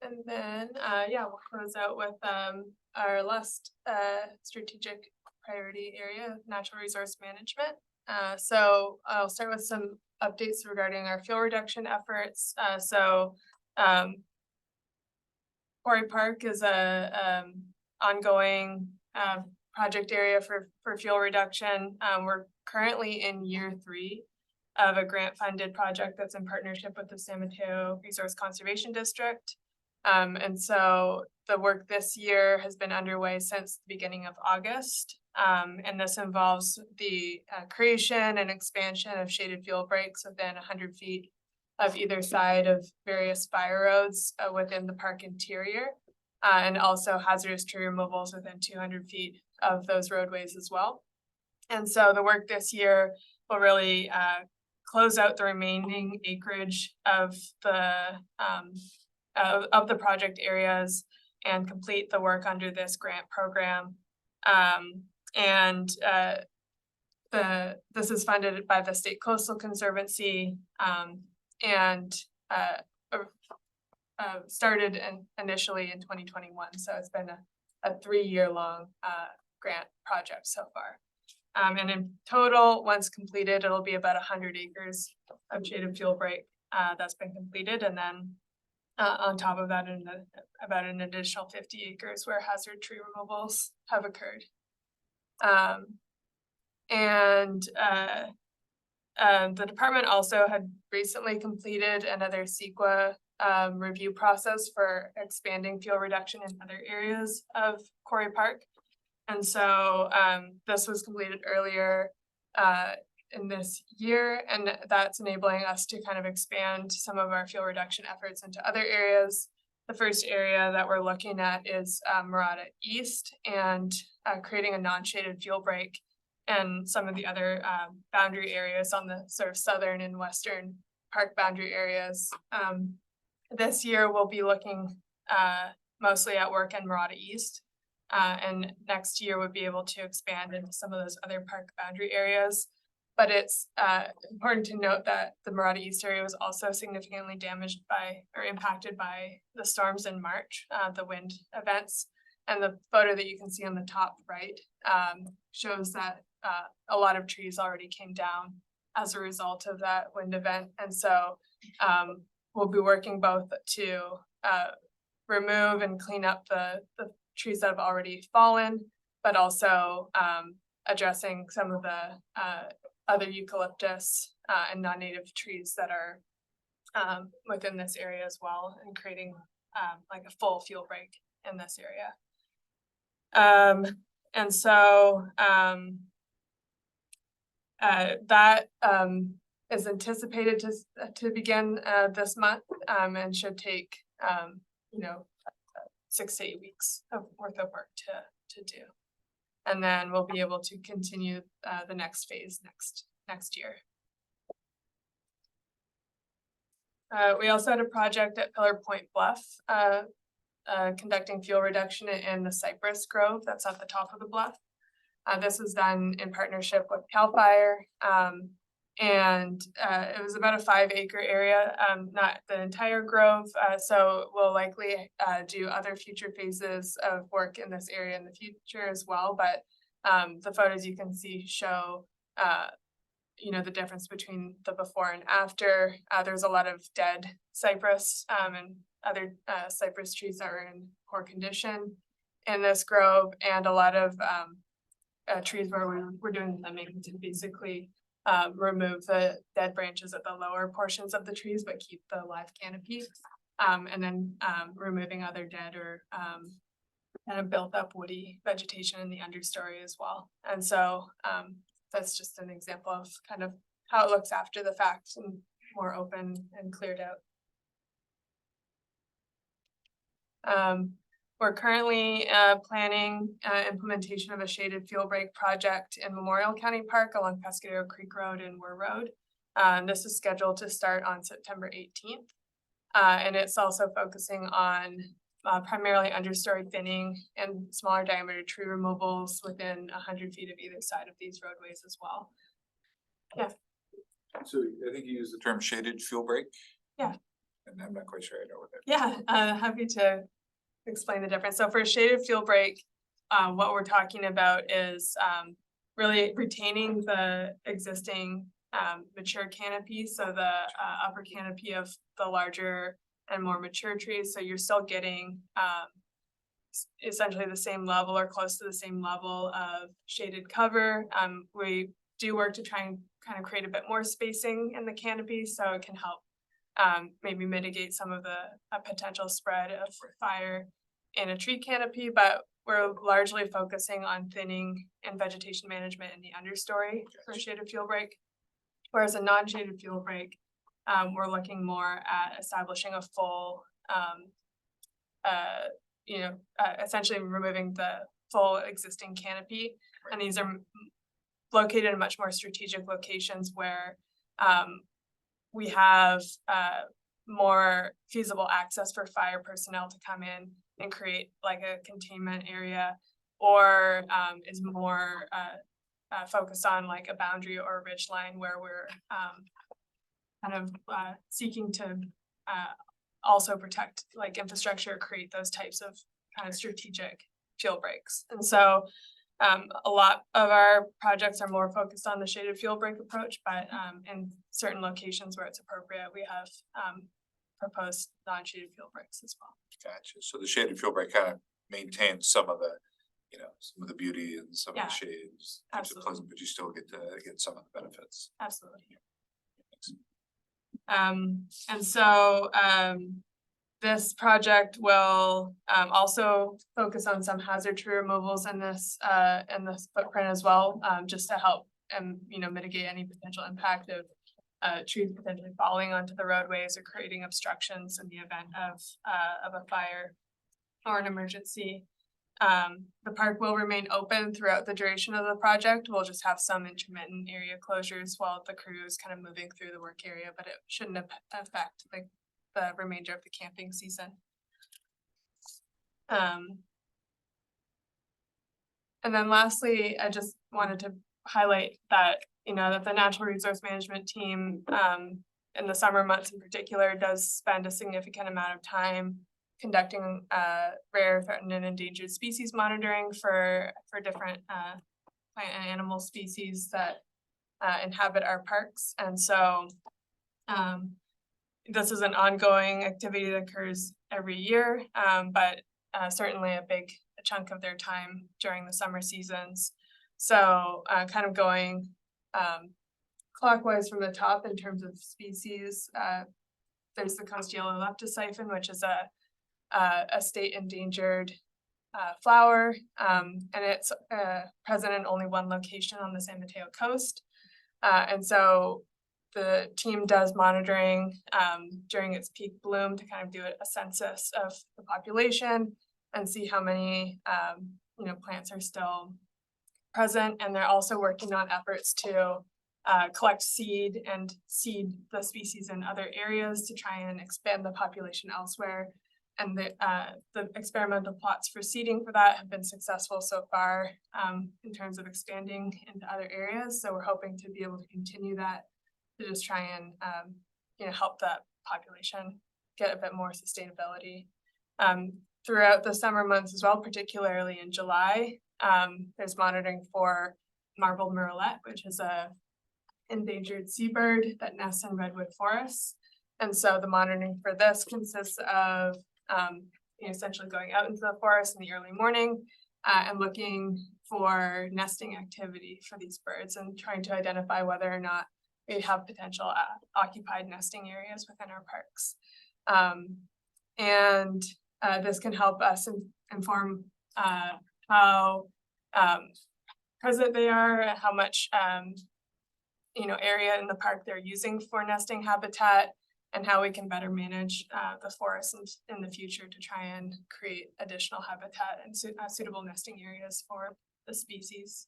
And then, we'll close out with our last strategic priority area, natural resource management. So I'll start with some updates regarding our fuel reduction efforts. Quarry Park is a ongoing project area for fuel reduction. We're currently in year 3 of a grant funded project that's in partnership with the San Mateo Resource Conservation District. And so the work this year has been underway since the beginning of August. And this involves the creation and expansion of shaded fuel breaks within 100 feet of either side of various fire roads within the park interior. And also hazardous tree removals within 200 feet of those roadways as well. And so the work this year will really close out the remaining acreage of the project areas and complete the work under this grant program. This is funded by the State Coastal Conservancy and started initially in 2021. So it's been a 3-year-long grant project so far. And in total, once completed, it'll be about 100 acres of shaded fuel break that's been completed. And then on top of that, about an additional 50 acres where hazard tree removals have occurred. The department also had recently completed another CEQA review process for expanding fuel reduction in other areas of Quarry Park. And so this was completed earlier in this year, and that's enabling us to kind of expand some of our fuel reduction efforts into other areas. The first area that we're looking at is Murata East, and creating a non-shaded fuel break and some of the other boundary areas on the sort of southern and western park boundary areas. This year we'll be looking mostly at work in Marauda East. And next year would be able to expand into some of those other park boundary areas. But it's important to note that the Marauda East area was also significantly damaged by or impacted by the storms in March, the wind events. And the photo that you can see on the top right shows that a lot of trees already came down as a result of that wind event. And so we'll be working both to remove and clean up the trees that have already fallen, but also addressing some of the other eucalyptus and non-native trees that are within this area as well, and creating like a full fuel break in this area. And so that is anticipated to begin this month and should take 6 to 8 weeks worth of work to do. And then we'll be able to continue the next phase next year. We also had a project at Pillar Point Bluff, conducting fuel reduction in the cypress grove that's at the top of the bluff. This was done in partnership with CAL FIRE. And it was about a 5-acre area, not the entire grove. So we'll likely do other future phases of work in this area in the future as well. But the photos you can see show, the difference between the before and after. There's a lot of dead cypress and other cypress trees that are in poor condition in this grove, and a lot of trees where we're doing limbing to basically remove the dead branches at the lower portions of the trees, but keep the live canopy. And then removing other dead or kind of built up woody vegetation in the understory as well. And so that's just an example of kind of how it looks after the fact and more open and cleared out. We're currently planning implementation of a shaded fuel break project in Memorial County Park along Pescadero Creek Road and Were Road. This is scheduled to start on September 18th. And it's also focusing on primarily understory thinning and smaller diameter tree removals within 100 feet of either side of these roadways as well. Yeah. So I think you used the term shaded fuel break. Yeah. And I'm not quite sure I know what that. Yeah, happy to explain the difference. So for shaded fuel break, what we're talking about is really retaining the existing mature canopy. So the upper canopy of the larger and more mature trees. So you're still getting essentially the same level or close to the same level of shaded cover. We do work to try and kind of create a bit more spacing in the canopy so it can help maybe mitigate some of the potential spread of fire in a tree canopy, but we're largely focusing on thinning and vegetation management in the understory for shaded fuel break. Whereas a non-shaded fuel break, we're looking more at establishing a full, essentially removing the full existing canopy. And these are located in much more strategic locations where we have more feasible access for fire personnel to come in and create like a containment area, or is more focused on like a boundary or a ridge line where we're kind of seeking to also protect like infrastructure, create those types of kind of strategic fuel breaks. And so a lot of our projects are more focused on the shaded fuel break approach, but in certain locations where it's appropriate, we have proposed non-shaded fuel breaks as well. Gotcha. So the shaded fuel break kind of maintains some of the, some of the beauty and some of the shades. Keeps it Absolutely. pleasant, but you still get to get some of the benefits. Absolutely. And so this project will also focus on some hazard tree removals in this footprint as well, just to help mitigate any potential impact of trees potentially falling onto the roadways or creating obstructions in the event of a fire or an emergency. The park will remain open throughout the duration of the project. We'll just have some intermittent area closures while the crew is kind of moving through the work area, but it shouldn't affect the remainder of the camping season. And then lastly, I just wanted to highlight that, that the natural resource management team, in the summer months in particular, does spend a significant amount of time conducting rare, threatened, and endangered species monitoring for different plant and animal species that inhabit our parks. And so this is an ongoing activity that occurs every year, but certainly a big chunk of their time during the summer seasons. So kind of going clockwise from the top in terms of species, there's the Consteella leptosiphon, which is a state endangered flower, and it's present in only one location on the San Mateo coast. And so the team does monitoring during its peak bloom to kind of do a census of the population and see how many plants are still present. And they're also working on efforts to collect seed and seed the species in other areas to try and expand the population elsewhere. And the experimental plots for seeding for that have been successful so far in terms of expanding into other areas. So we're hoping to be able to continue that to just try and help that population get a bit more sustainability. Throughout the summer months as well, particularly in July, there's monitoring for marbled murrelet, which is a endangered seabird that nests in redwood forests. And so the monitoring for this consists of essentially going out into the forest in the early morning and looking for nesting activity for these birds and trying to identify whether or not we have potential occupied nesting areas within our parks. And this can help us inform how present they are, how much area in the park they're using for nesting habitat, and how we can better manage the forests in the future to try and create additional habitat and suitable nesting areas for the species.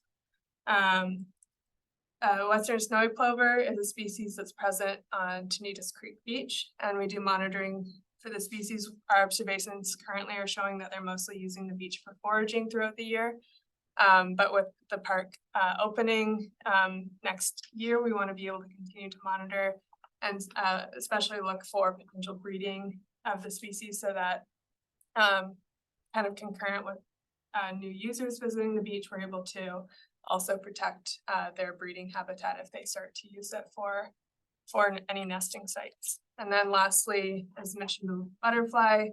Western snowy plover is a species that's present on Tanitas Creek Beach, and we do monitoring for the species. Our observations currently are showing that they're mostly using the beach for foraging throughout the year. But with the park opening next year, we want to be able to continue to monitor and especially look for potential breeding of the species so that kind of concurrent with new users visiting the beach, we're able to also protect their breeding habitat if they start to use it for any nesting sites. And then lastly, as mentioned, the butterfly.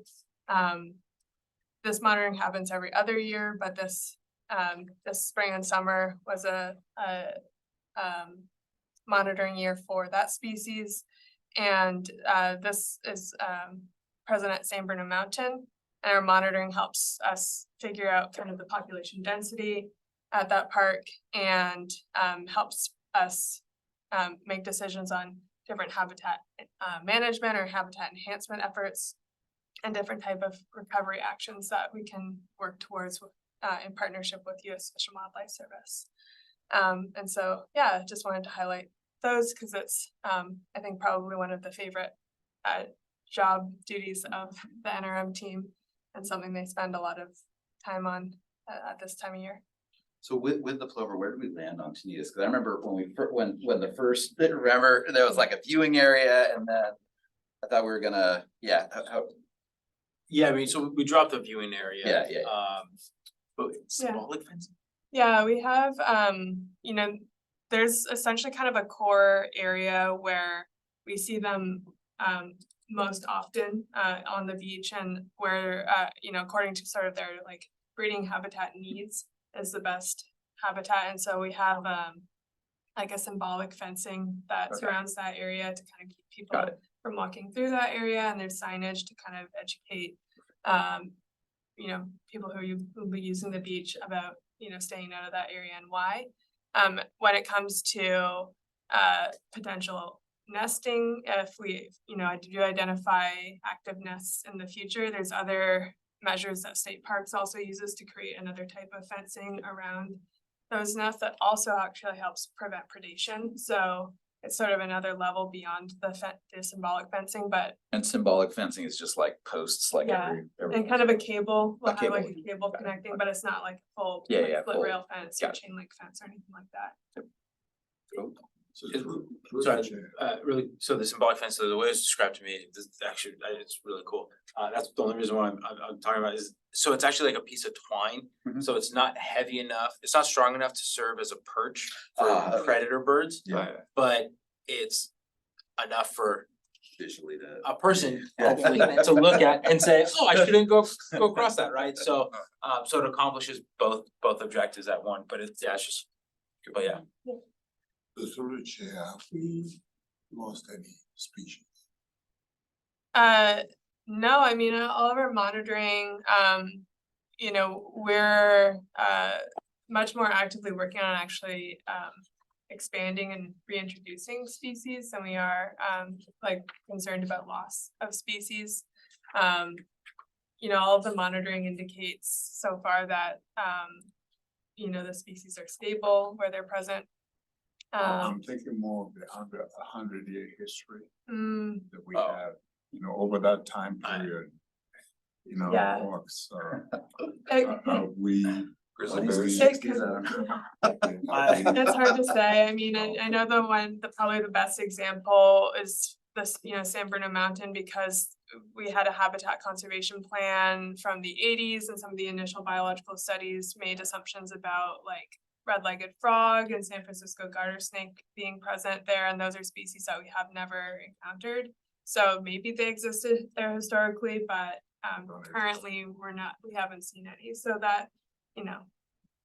This monitoring happens every other year, but this spring and summer was a monitoring year for that species. And this is present at San Bruno Mountain, and our monitoring helps us figure out kind of the population density at that park and helps us make decisions on different habitat management or habitat enhancement efforts and different type of recovery actions that we can work towards in partnership with U.S. Fish and Wildlife Service. And so, yeah, just wanted to highlight those because it's, I think, probably one of the favorite job duties of the NRM team and something they spend a lot of time on at this time of year. So with the plover, where did we land on Tanitas? Because I remember when the first, remember there was like a viewing area, and then I thought we were gonna, yeah. Yeah, I mean, so we dropped the viewing area. Yeah. But symbolic fencing. Yeah, we have, there's essentially kind of a core area where we see them most often on the beach, and where, according to sort of their like breeding habitat needs is the best habitat. And so we have like a symbolic fencing that surrounds that area to kind of keep people from walking through that area, and there's signage to kind of educate people who will be using the beach about staying out of that area and why. When it comes to potential nesting, if we do identify active nests in the future, there's other measures that state parks also uses to create another type of fencing around those nests that also actually helps prevent predation. So it's sort of another level beyond the symbolic fencing, but And symbolic fencing is just like posts, like Yeah, every. and kind of a cable, we'll A have like cable. a cable connecting, but it's not like a full Yeah, like, yeah, split full. rail fence or Got it. chain link fence or anything like that. Sorry, really, so the symbolic fence, so the way it's described to me, this actually, it's really cool. That's the only reason why I'm talking about is, so it's actually like a piece of twine. Mhm. So it's not heavy enough, it's not strong enough to serve as a perch Ah, for okay. predator birds, Yeah. but it's enough for Visually to. a person hopefully to look at and say, oh, I shouldn't go across that, right? So, so it accomplishes both objectives at one, but it's, yeah, it's just, but yeah. Through the chair, have we lost any species? No, I mean, all of our monitoring, you know, we're much more actively working on actually expanding and reintroducing species than we are like concerned about loss of species. You know, all of the monitoring indicates so far that you know, the species are stable where they're present. I'm thinking more of the under 100-year history Mm, that we Oh. have, you know, over that time period. You know, Yeah. orcs, it- we. Grizzly It bears, could- 60s, I don't know. It's hard to say. I mean, I know probably the best example is this, you know, San Bruno Mountain, because we had a habitat conservation plan from the 80s, and some of the initial biological studies made assumptions about like red-legged frog and San Francisco garter snake being present there, and those are species that we have never encountered. So maybe they existed there historically, but currently we haven't seen any. So that, you know,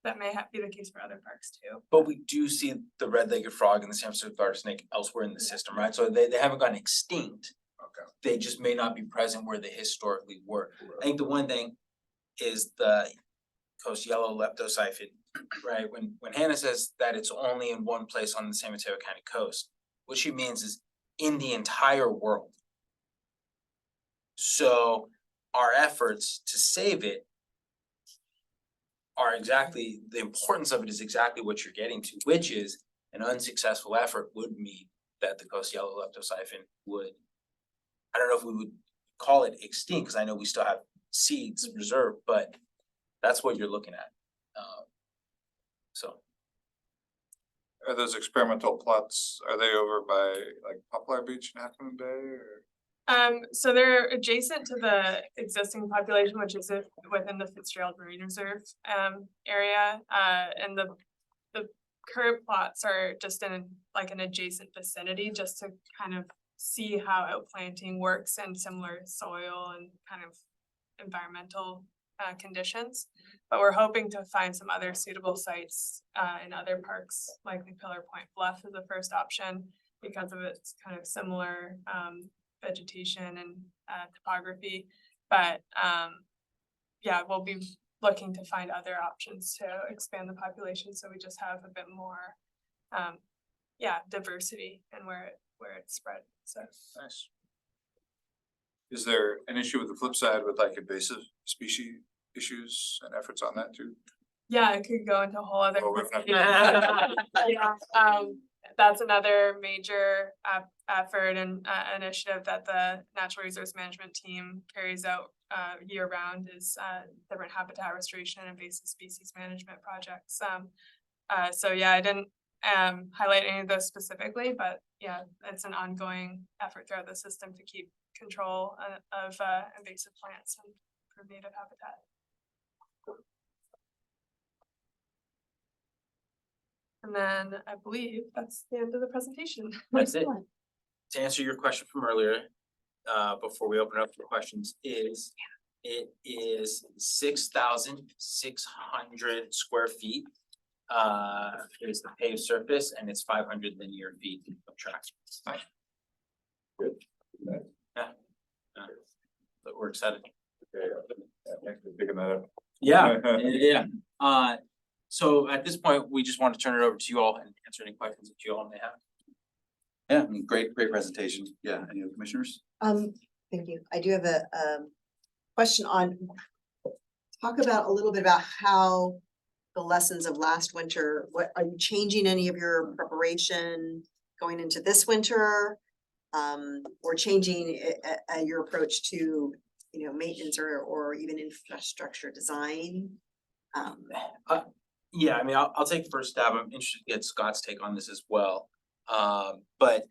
that may be the case for other parks too. But we do see the red-legged frog and the San Francisco garter snake elsewhere in the system, right? So they haven't gone extinct. Okay. They just may not be present where they historically were. I think the one thing is the coast yellow leptosiphid, right? When Hannah says that it's only in one place on the San Mateo County coast, what she means is in the entire world. So our efforts to save it are exactly, the importance of it is exactly what you're getting to, which is an unsuccessful effort would mean that the coast yellow leptosiphon would, I don't know if we would call it extinct, because I know we still have seeds reserved, but that's what you're looking at. So. Are those experimental plots, are they over by like Poplar Beach in Half Moon Bay or? So they're adjacent to the existing population, which is within the Fitzgerald Marine Reserve area. And the current plots are just in like an adjacent vicinity, just to kind of see how outplanting works in similar soil and kind of environmental conditions. But we're hoping to find some other suitable sites in other parks, likely Pillar Point Bluff is the first option because of its kind of similar vegetation and topography. But yeah, we'll be looking to find other options to expand the population, so we just have a bit more diversity in where it's spread. So Nice. Is there an issue with the flip side with like invasive species issues and efforts on that too? yeah, it could go into a whole other. Well, we're not- Yeah, that's another major effort and initiative that the Natural Resource Management team carries out year round is different habitat restoration and invasive species management projects. So yeah, I didn't highlight any of those specifically, but yeah, it's an ongoing effort throughout the system to keep control of invasive plants and for native habitat. And then I believe that's the end of the presentation. That's it. To answer your question from earlier, before we open up for questions, it is 6,600 square feet. Is the paved surface, and it's 500 linear feet of track. Good. Yeah. But we're excited. Thanks for picking that up. Yeah. So at this point, we just want to turn it over to you all and answer any questions that you all may have. Yeah, I mean, great presentation. Yeah, any other commissioners? Thank you. I do have a question on, talk about a little bit about how the lessons of last winter, what are you changing any of your preparation going into this winter? Or changing your approach to, you know, maintenance or even infrastructure design? Yeah, I mean, I'll take first stab. I'm interested to get Scott's take on this as well. But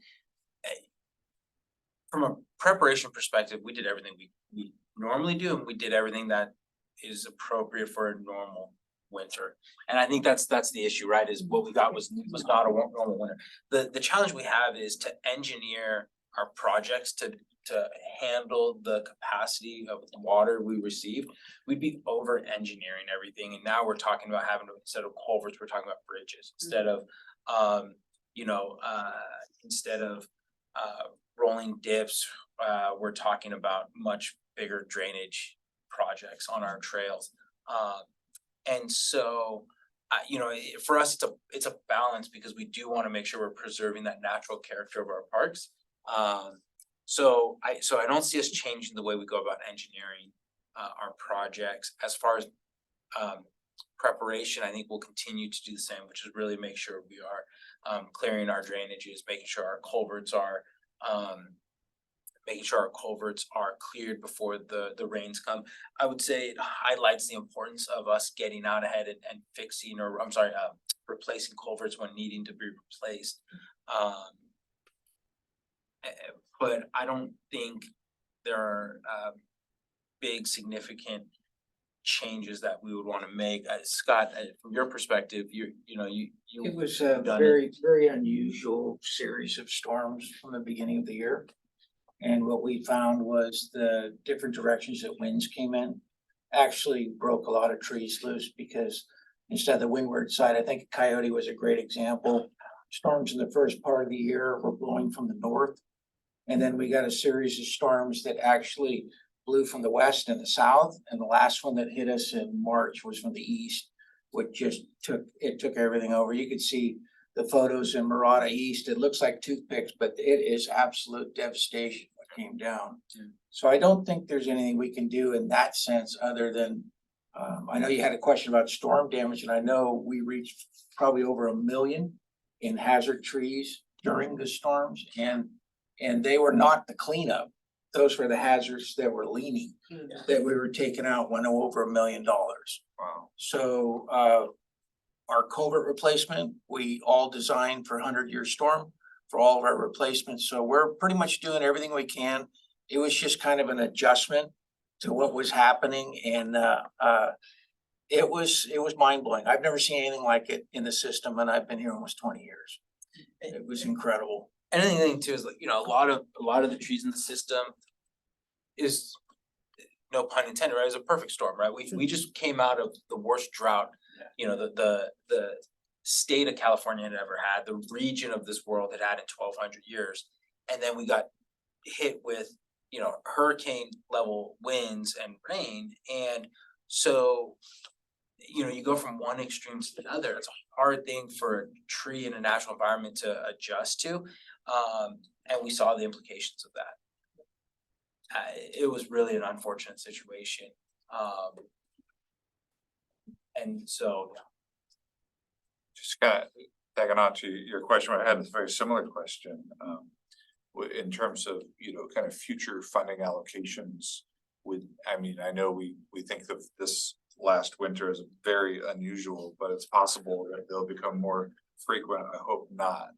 from a preparation perspective, we did everything we normally do, and we did everything that is appropriate for a normal winter. And I think that's the issue, right? Is what we got was not a normal winter. The challenge we have is to engineer our projects to handle the capacity of water we receive. We'd be over engineering everything, and now we're talking about having to, instead of culverts, we're talking about bridges. Instead of rolling dips, we're talking about much bigger drainage projects on our trails. And so, for us, it's a balance, because we do want to make sure we're preserving that natural character of our parks. So I don't see us changing the way we go about engineering our projects. As far as preparation, I think we'll continue to do the same, which is really make sure we are clearing our drainages, making sure our culverts are cleared before the rains come. I would say it highlights the importance of us getting out ahead and fixing, or replacing culverts when needing to be replaced. But I don't think there are big significant changes that we would want to make. Scott, from your perspective, you It was a done very unusual series of storms from the beginning of the year. And what we found was the different directions that winds came in actually broke a lot of trees loose, because instead of the windward side, I think Coyote was a great example. Storms in the first part of the year were blowing from the north. And then we got a series of storms that actually blew from the west and the south. And the last one that hit us in March was from the east, which just took everything over. You could see the photos in Murata East. It looks like toothpicks, but it is absolute devastation what came down. So I don't think there's anything we can do in that sense, other than, I know you had a question about storm damage, and I know we reached probably over 1 million in hazard trees during the storms, and they were not the cleanup. Those were the hazards that were leaning, that we were taking out, went over $1 million. Wow. So our culvert replacement, we all designed for 100-year storm for all of our replacements. So we're pretty much doing everything we can. It was just kind of an adjustment to what was happening, and it was mind blowing. I've never seen anything like it in the system, and I've been here almost 20 years. It was incredible. And the thing too is, like, a lot of the trees in the system is, no pun intended, right? It was a perfect storm, right? We just came out of the worst drought, the state of California had ever had, the region of this world had in 1,200 years. And then we got hit with, hurricane level winds and rain. And so, you go from one extreme to the other. It's a hard thing for a tree in a natural environment to adjust to. And we saw the implications of that. It was really an unfortunate situation. And so. Just kind of tagging on to your question, I had a very similar question. In terms of, kind of future funding allocations I know we think of this last winter as very unusual, but it's possible that they'll become more frequent. I hope not,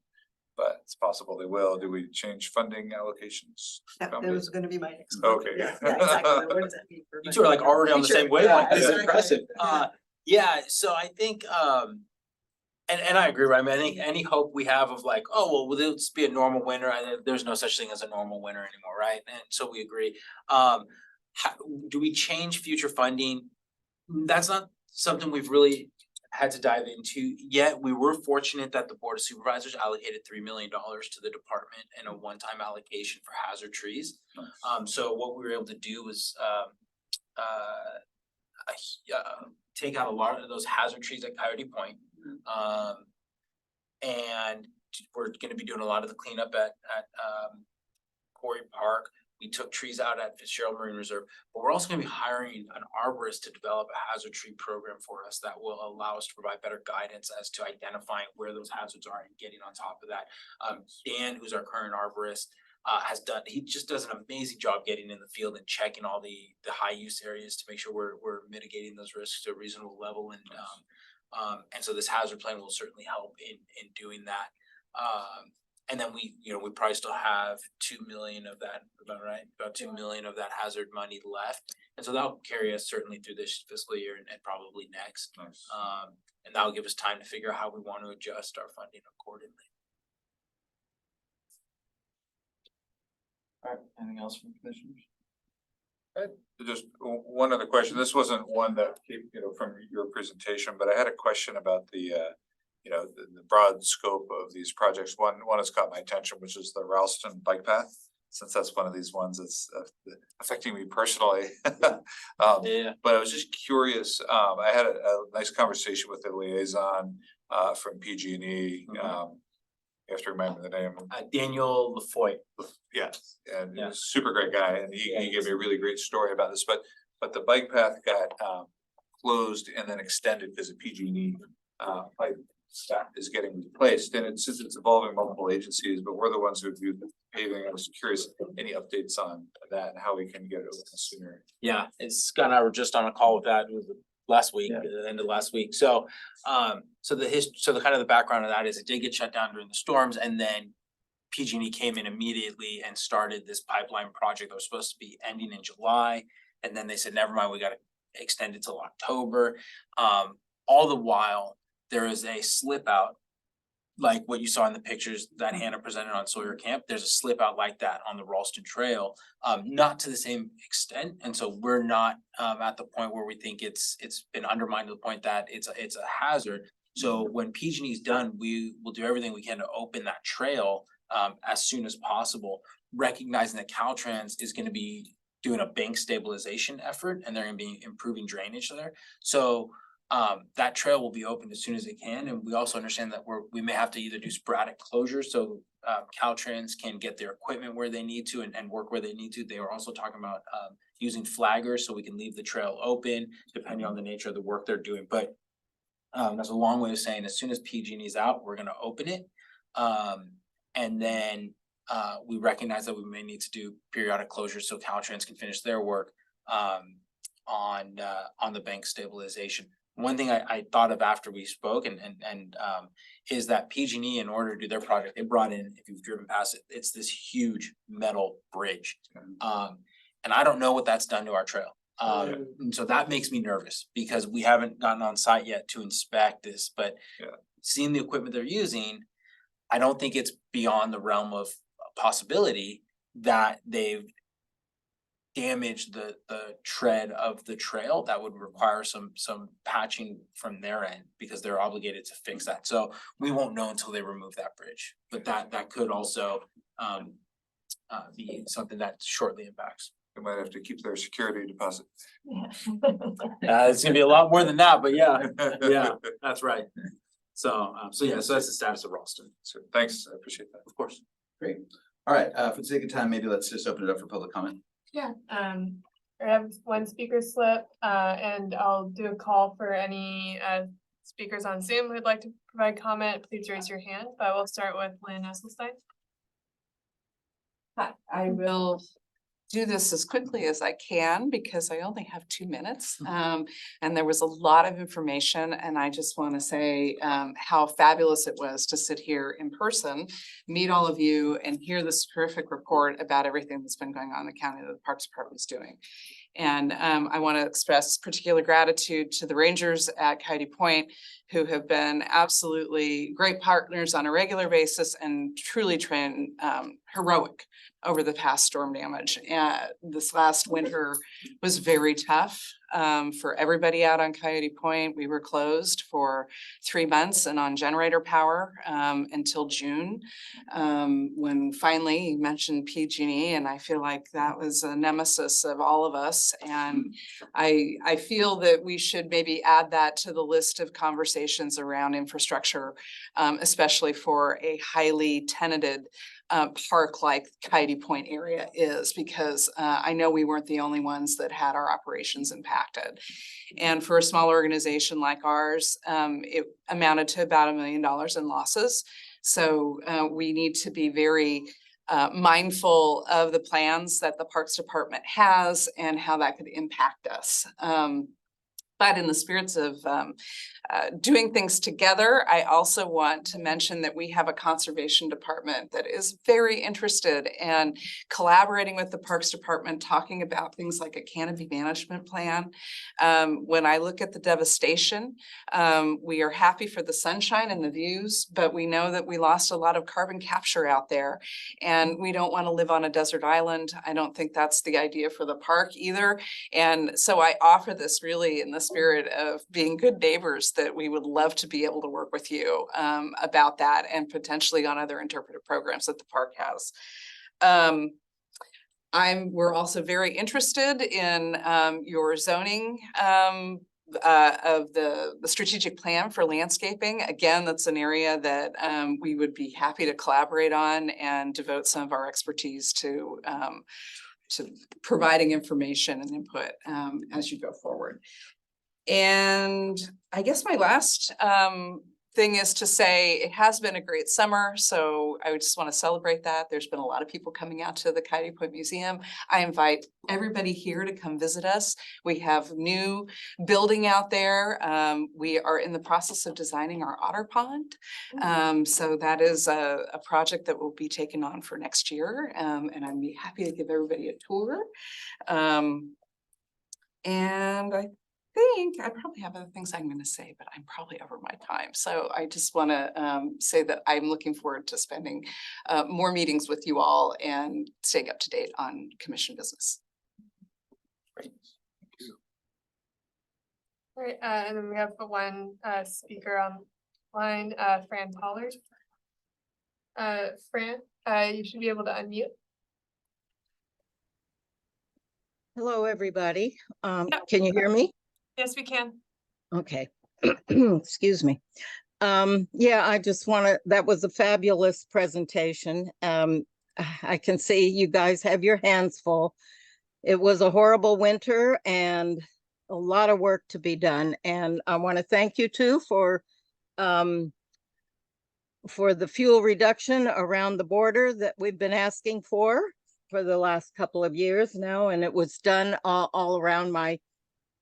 but it's possible they will. Do we change funding allocations? That was gonna be my next. Okay. Yeah, exactly. What does that mean for? You two are like already on the same wavelength. That's exactly. impressive. So I think, and I agree, right? I mean, I think any hope we have of like, will this be a normal winter? There's no such thing as a normal winter anymore, right? And so we agree. Do we change future funding? That's not something we've really had to dive into yet. We were fortunate that the Board of Supervisors allocated $3 million to the department and a one-time allocation for hazard trees. So what we were able to do was take out a lot of those hazard trees at Coyote Point. And we're gonna be doing a lot of the cleanup at Quarry Park. We took trees out at Fitzgerald Marine Reserve, but we're also gonna be hiring an arborist to develop a hazard tree program for us that will allow us to provide better guidance as to identifying where those hazards are and getting on top of that. Dan, who's our current arborist, he just does an amazing job getting in the field and checking all the high use areas to make sure we're mitigating those risks to a reasonable level. And so this hazard plan will certainly help in doing that. And then we probably still have 2 million of that, about right, about 2 million of that hazard money left. And so that'll carry us certainly through this fiscal year and probably next. Nice. And that'll give us time to figure out how we want to adjust our funding accordingly. All right, anything else from commissioners? Just one other question. This wasn't one that came, from your presentation, but I had a question about the broad scope of these projects. One has caught my attention, which is the Ralston bike path, since that's one of these ones that's affecting me personally. Yeah. But I was just curious, I had a nice conversation with the liaison from PG&E. You have to remember the name. Daniel Lafoy. Yeah, and he's Yeah. a super great guy, and he gave me a really great story about this, but the bike path got closed and then extended because the PG&E pipe stack is getting replaced, and since it's involving multiple agencies, but we're the ones who do the paving. I was curious, any updates on that and how we can get it open sooner? Yeah, Scott and I were just on a call with that, it was last week, Yeah. the end of last week. So the kind of the background of that is it did get shut down during the storms, and then PG&E came in immediately and started this pipeline project that was supposed to be ending in July. And then they said, never mind, we gotta extend it till October. All the while, there is a slip out, like what you saw in the pictures that Hannah presented on Sawyer Camp. There's a slip out like that on the Ralston Trail, not to the same extent. And so we're not at the point where we think it's been undermined to the point that it's a hazard. So when PG&E is done, we will do everything we can to open that trail as soon as possible, recognizing that Caltrans is gonna be doing a bank stabilization effort, and they're gonna be improving drainage there. So that trail will be opened as soon as it can, and we also understand that we may have to either do sporadic closures, so Caltrans can get their equipment where they need to and work where they need to. They were also talking about using flaggers, so we can leave the trail open depending on the nature of the work they're doing. But that's a long way of saying, as soon as PG&E is out, we're gonna open it. And then we recognize that we may need to do periodic closures so Caltrans can finish their work on the bank stabilization. One thing I thought of after we spoke and is that PG&E, in order to do their project, they brought in, if you've driven past it, it's this huge metal bridge. And I don't know what that's done to our trail. And so that makes me nervous because we haven't gotten on site yet to inspect this, but seeing the equipment they're using, I don't think it's beyond the realm of possibility that they've damaged the tread of the trail. That would require some patching from their end because they're obligated to fix that. So we won't know until they remove that bridge, but that could also be something that shortly impacts. They might have to keep their security deposit. It's gonna be a lot more than that, but yeah, that's right. So that's the status of Ralston. So thanks, I appreciate that. Of course. Great. All right, for the sake of time, maybe let's just open it up for public comment. Yeah, I have one speaker slip, and I'll do a call for any speakers on Zoom who'd like to provide comment. Please raise your hand, but we'll start with Lynn Esselstein. Hi, I will do this as quickly as I can because I only have 2 minutes. And there was a lot of information, and I just want to say how fabulous it was to sit here in person, meet all of you, and hear this terrific report about everything that's been going on in the county that the Parks Department is doing. And I want to express particular gratitude to the Rangers at Coyote Point, who have been absolutely great partners on a regular basis and truly heroic over the past storm damage. This last winter was very tough for everybody out on Coyote Point. We were closed for 3 months and on generator power until June, when finally you mentioned PG&E, and I feel like that was a nemesis of all of us. And I feel that we should maybe add that to the list of conversations around infrastructure, especially for a highly tenanted park like Coyote Point area is, because I know we weren't the only ones that had our operations impacted. And for a small organization like ours, it amounted to about $1 million in losses. So we need to be very mindful of the plans that the Parks Department has and how that could impact us. But in the spirits of doing things together, I also want to mention that we have a conservation department that is very interested in collaborating with the Parks Department, talking about things like a canopy management plan. When I look at the devastation, we are happy for the sunshine and the views, but we know that we lost a lot of carbon capture out there, and we don't want to live on a desert island. I don't think that's the idea for the park either. And so I offer this really in the spirit of being good neighbors, that we would love to be able to work with you about that, and potentially on other interpretive programs that the park has. We're also very interested in your zoning of the strategic plan for landscaping. Again, that's an area that we would be happy to collaborate on and devote some of our expertise to providing information and input as you go forward. And I guess my last thing is to say it has been a great summer, so I would just want to celebrate that. There's been a lot of people coming out to the Coyote Point Museum. I invite everybody here to come visit us. We have new building out there. We are in the process of designing our otter pond. So that is a project that will be taken on for next year, and I'd be happy to give everybody a tour. And I think I probably have other things I'm going to say, but I'm probably over my time. So I just want to say that I'm looking forward to spending more meetings with you all and staying up to date on commission business. Great. All right, and then we have the one speaker online, Fran Pollard. Fran, you should be able to unmute. Hello, everybody. Yeah. Can you hear me? Yes, we can. Okay. Excuse me. Yeah, I just want to, that was a fabulous presentation. I can see you guys have your hands full. It was a horrible winter and a lot of work to be done. And I want to thank you too for the fuel reduction around the border that we've been asking for the last couple of years now. And it was done all around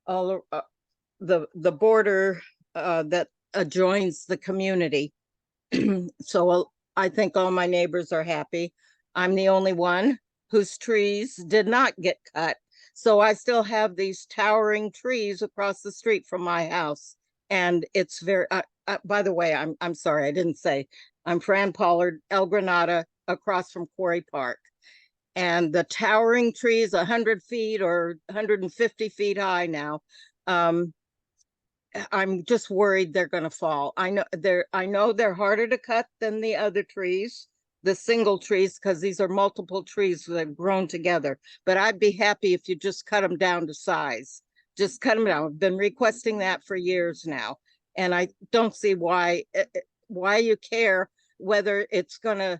the border that adjoins the community. So I think all my neighbors are happy. I'm the only one whose trees did not get cut. So I still have these towering trees across the street from my house. And it's very, by the way, I'm sorry, I didn't say, I'm Fran Pollard, El Granada, across from Quarry Park. And the towering trees, 100 feet or 150 feet high now, I'm just worried they're going to fall. I know they're harder to cut than the other trees, the single trees, because these are multiple trees that have grown together. But I'd be happy if you just cut them down to size. Just cut them down. I've been requesting that for years now, and I don't see why you care whether it's going to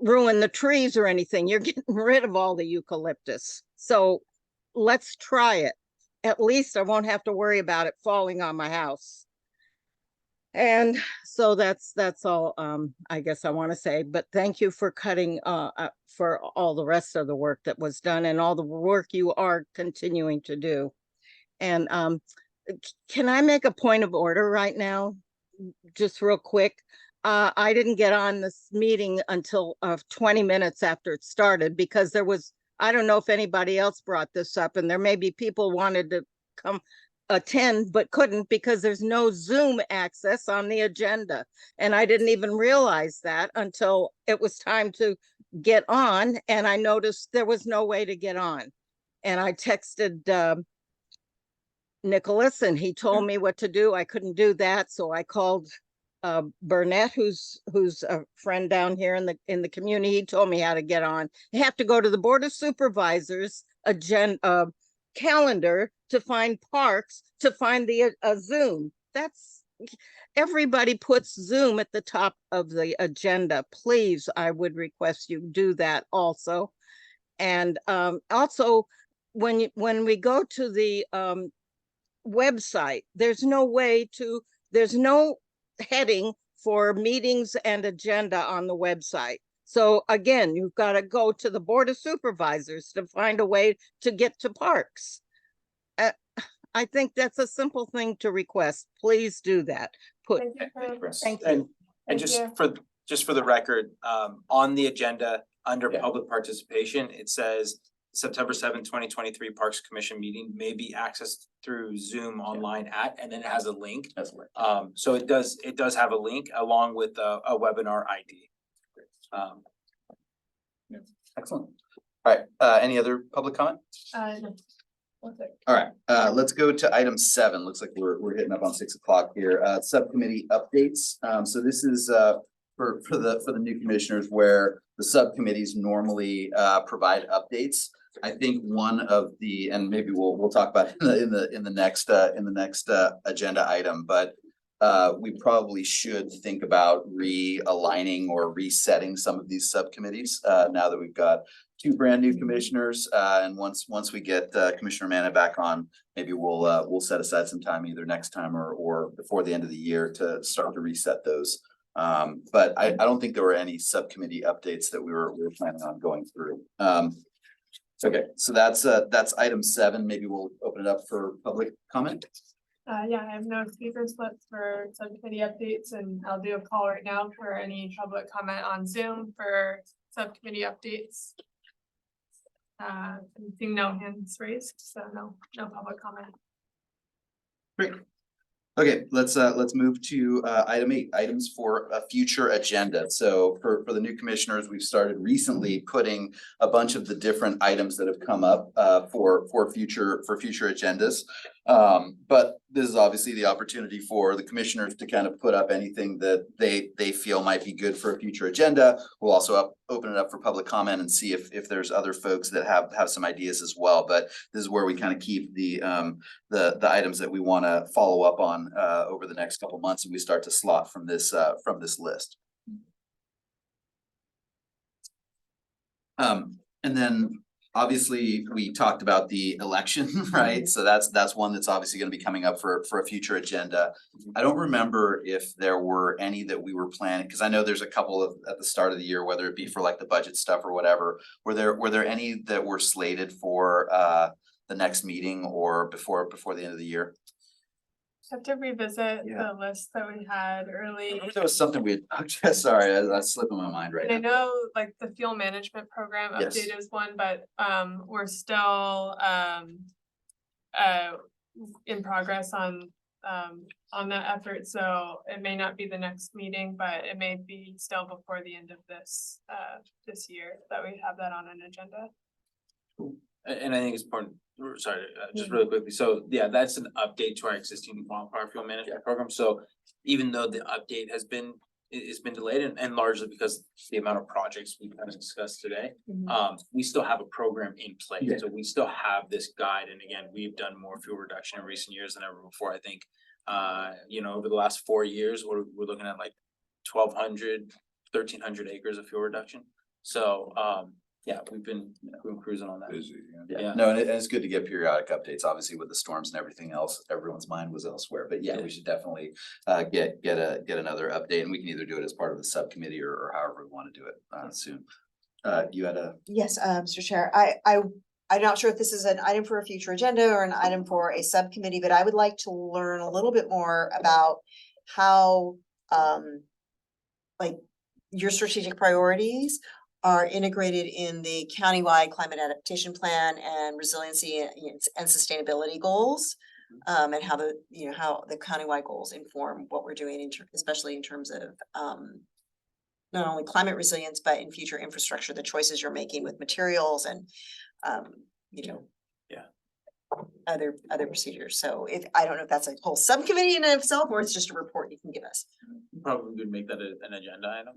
ruin the trees or anything. You're getting rid of all the eucalyptus. So let's try it. At least I won't have to worry about it falling on my house. And so that's all I guess I want to say. But thank you for cutting for all the rest of the work that was done and all the work you are continuing to do. And can I make a point of order right now? Just real quick. I didn't get on this meeting until 20 minutes after it started, because there was, I don't know if anybody else brought this up, and there may be people wanted to come attend but couldn't because there's no Zoom access on the agenda. And I didn't even realize that until it was time to get on, and I noticed there was no way to get on. And I texted Nicholas, and he told me what to do. I couldn't do that, so I called Burnett, who's a friend down here in the community. He told me how to get on. You have to go to the Board of Supervisors calendar to find parks, to find the Zoom. That's everybody puts Zoom at the top of the agenda. Please, I would request you do that also. And also, when we go to the website, there's no heading for meetings and agenda on the website. So again, you've got to go to the Board of Supervisors to find a way to get to parks. I think that's a simple thing to request. Please do that. Thank you for- Thank you. And Thank just you. for the record, on the agenda, under Yeah. public participation, it says September 7th, 2023 Parks Commission meeting may be accessed through Zoom online and then it has a link. That's right. So it does have a link along with a webinar ID. Excellent. All right, any other public comment? No. Okay. All right, let's go to item 7. Looks like we're hitting up on 6 o'clock here. Subcommittee updates. So this is for the new commissioners where the subcommittees normally provide updates. I think one of the, and maybe we'll talk about it in the next agenda item, but we probably should think about realigning or resetting some of these subcommittees now that we've got 2 brand new commissioners. And once we get Commissioner Manna back on, maybe we'll set aside some time either next time or before the end of the year to start to reset those. But I don't think there were any subcommittee updates that we were planning on going through. Okay, so that's item 7. Maybe we'll open it up for public comment. Yeah, I have no speaker slips for subcommittee updates, and I'll do a call right now for any public comment on Zoom for subcommittee updates. Seeing no hands raised, so no public comment. Great. Okay, let's move to item 8, items for a future agenda. So for the new commissioners, we've started recently putting a bunch of the different items that have come up for future agendas. But this is obviously the opportunity for the commissioners to kind of put up anything that they feel might be good for a future agenda. We'll also open it up for public comment and see if there's other folks that have some ideas as well. But this is where we kind of keep the items that we want to follow up on over the next couple months, and we start to slot from this list. And then obviously we talked about the election, right? So that's one that's obviously going to be coming up for a future agenda. I don't remember if there were any that we were planning, because I know there's a couple of at the start of the year, whether it be for like the budget stuff or whatever. Were there any that were slated for the next meeting or before the end of the year? Have to revisit Yeah. the list that we had I early. remember there was something we had, sorry, that's slipping my mind right And I now. know like the fuel management program Yes. update is one, but we're still in progress on that effort. So it may not be the next meeting, but it may be still before the end of this year that we have that on an agenda. And I think it's important, sorry, just really quickly. So yeah, that's an update to our existing wildfire fuel management program. So even though the update it's been delayed and largely because the amount of projects we kind of discussed today, we still have a program in place. Yeah. So we still have this guide. And again, we've done more fuel reduction in recent years than ever before. I think, over the last 4 years, we're looking at like 1,200, 1,300 acres of fuel reduction. So, yeah, we've been cruising on that. Busy, Yeah. No, and it's good to get periodic updates. Obviously with the storms and everything else, everyone's mind was elsewhere, but yeah, we should definitely get another update, and we can either do it as part of the subcommittee or however we want to do it soon. You had a. Yes, Mr. Chair, I'm not sure if this is an item for a future agenda or an item for a subcommittee, but I would like to learn a little bit more about how like your strategic priorities are integrated in the countywide climate adaptation plan and resiliency and sustainability goals. And how the countywide goals inform what we're doing, especially in terms of not only climate resilience, but in future infrastructure, the choices you're making with materials and other procedures. So I don't know if that's a whole subcommittee in and of itself, or it's just a report you can give us. Probably would make that an agenda item.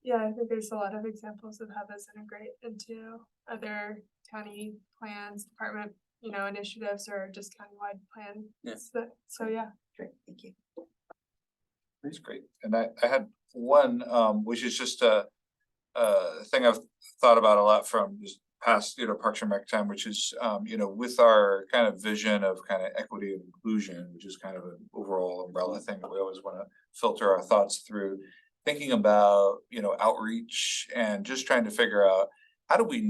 Yeah, I think there's a lot of examples of how those integrate into other county plans, department, initiatives or just countywide plan. Yes. So yeah. Great, thank you. That's great. And I had one, which is just a thing I've thought about a lot from just past, Parks and Rec time, which is, with our kind of vision of kind of equity and inclusion, which is kind of an overall umbrella thing that we always want to filter our thoughts through, thinking about, outreach and just trying to figure out how do we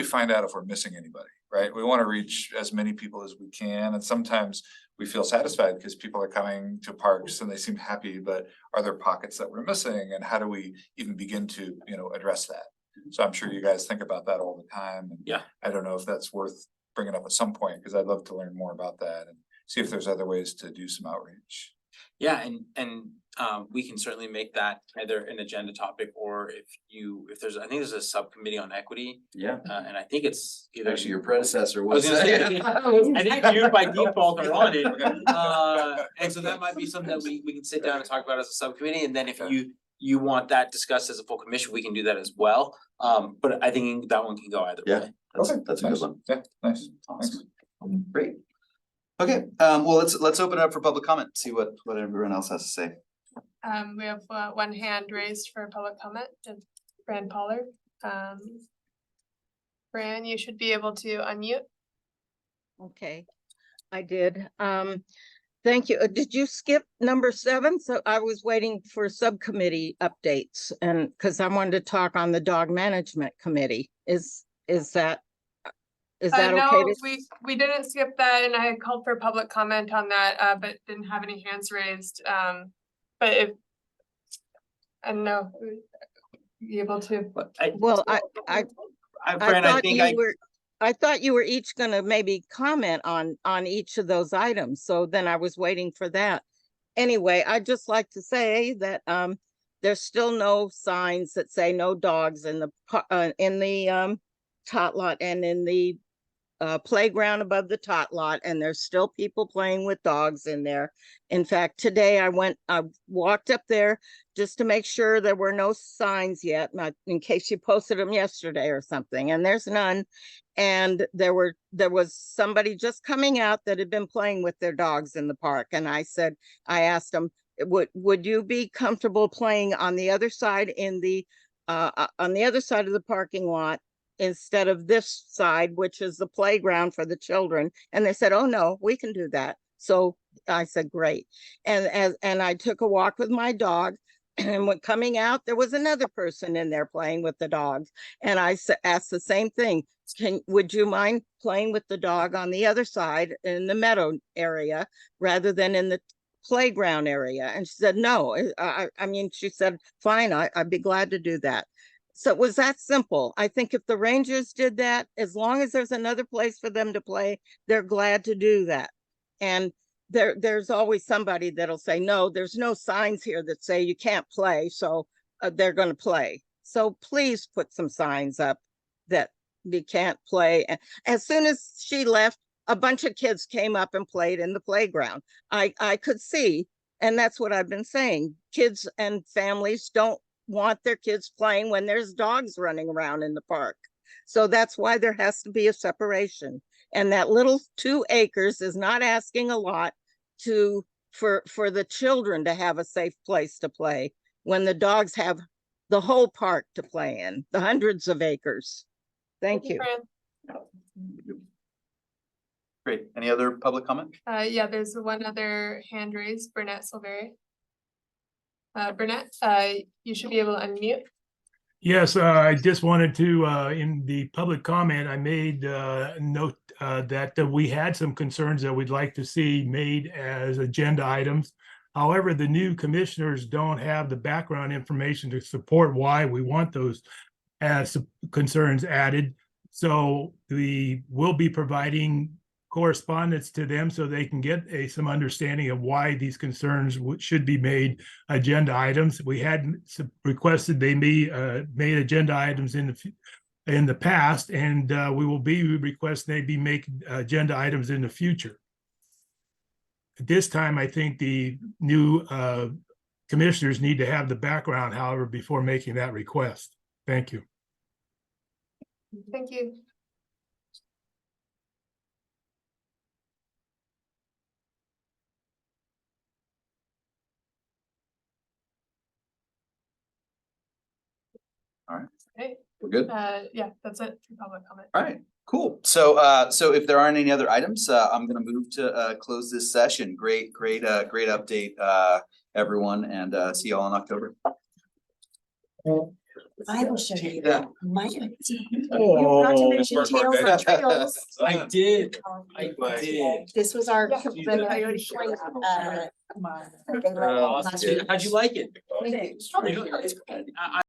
find out if we're missing anybody, right? We want to reach as many people as we can. And sometimes we feel satisfied because people are coming to parks and they seem happy, but are there pockets that we're missing? And how do we even begin to, address that? So I'm sure you guys think about that all the time. And Yeah. I don't know if that's worth bringing up at some point, because I'd love to learn more about that and see if there's other ways to do some outreach. Yeah, and we can certainly make that either an agenda topic, or if there's, I think there's a subcommittee on equity. Yeah. And I think it's either. Actually, your predecessor I was was. gonna say, I think you by default are on it, and so that might be something that we can sit down and talk about as a subcommittee, and then if you want that discussed as a full commission, we can do that as well. But I think that one can go either Yeah. way. That's a good one. Yeah, nice. Awesome. Great. Okay, well, let's open it up for public comment, see what everyone else has to say. We have one hand raised for public comment, it's Fran Pollard. Fran, you should be able to unmute. Okay, I did. Thank you. Did you skip number 7? So I was waiting for subcommittee updates, and because I wanted to talk on the dog management committee. Is that okay? No, we didn't skip that, and I had called for public comment on that, but didn't have any hands raised. But if, I don't know, be able to. Well, Fran, I thought you were each gonna maybe comment on each of those items, so then I was waiting for that. Anyway, I'd just like to say that there's still no signs that say no dogs in the tot lot and in the playground above the tot lot, and there's still people playing with dogs in there. In fact, today I walked up there just to make sure there were no signs yet, in case you posted them yesterday or something, and there's none. And there was somebody just coming out that had been playing with their dogs in the park, and I asked them, would you be comfortable playing on the other side on the other side of the parking lot instead of this side, which is the playground for the children? And they said, oh no, we can do that. So I said, great. And I took a walk with my dog, and when coming out, there was another person in there playing with the dogs. And I asked the same thing. Would you mind playing with the dog on the other side in the meadow area rather than in the playground area? And she said, no. I mean, she said, fine, I'd be glad to do that. So it was that simple. I think if the Rangers did that, as long as there's another place for them to play, they're glad to do that. And there's always somebody that'll say, no, there's no signs here that say you can't play, so they're going to play. So please put some signs up that you can't play. As soon as she left, a bunch of kids came up and played in the playground. I could see, and that's what I've been saying. Kids and families don't want their kids playing when there's dogs running around in the park. So that's why there has to be a separation. And that little 2 acres is not asking a lot for the children to have a safe place to play when the dogs have the whole park to play in, the hundreds of acres. Thank you. Fran. Great. Any other public comment? Yeah, there's one other hand raised, Burnett Silveri. Burnett, you should be able to unmute. Yes, I just wanted to, in the public comment, I made note that we had some concerns that we'd like to see made as agenda items. However, the new commissioners don't have the background information to support why we want those as concerns added. So we will be providing correspondence to them so they can get some understanding of why these concerns should be made agenda items. We had requested they be made agenda items in the past, and we will be requesting they be made agenda items in the future. At this time, I think the new commissioners need to have the background, however, before making that request. Thank you. Thank you. Okay, We're good? yeah, that's it for public comment. All right, cool. So, so if there aren't any other items, I'm gonna move to, close this session. Great update, everyone, and, see you all in October. I will show you. Yeah. My. You forgot to mention Tails on Trails. I did. This was our. Yeah. the Coyote Point, How'd you like it? Thank you. I-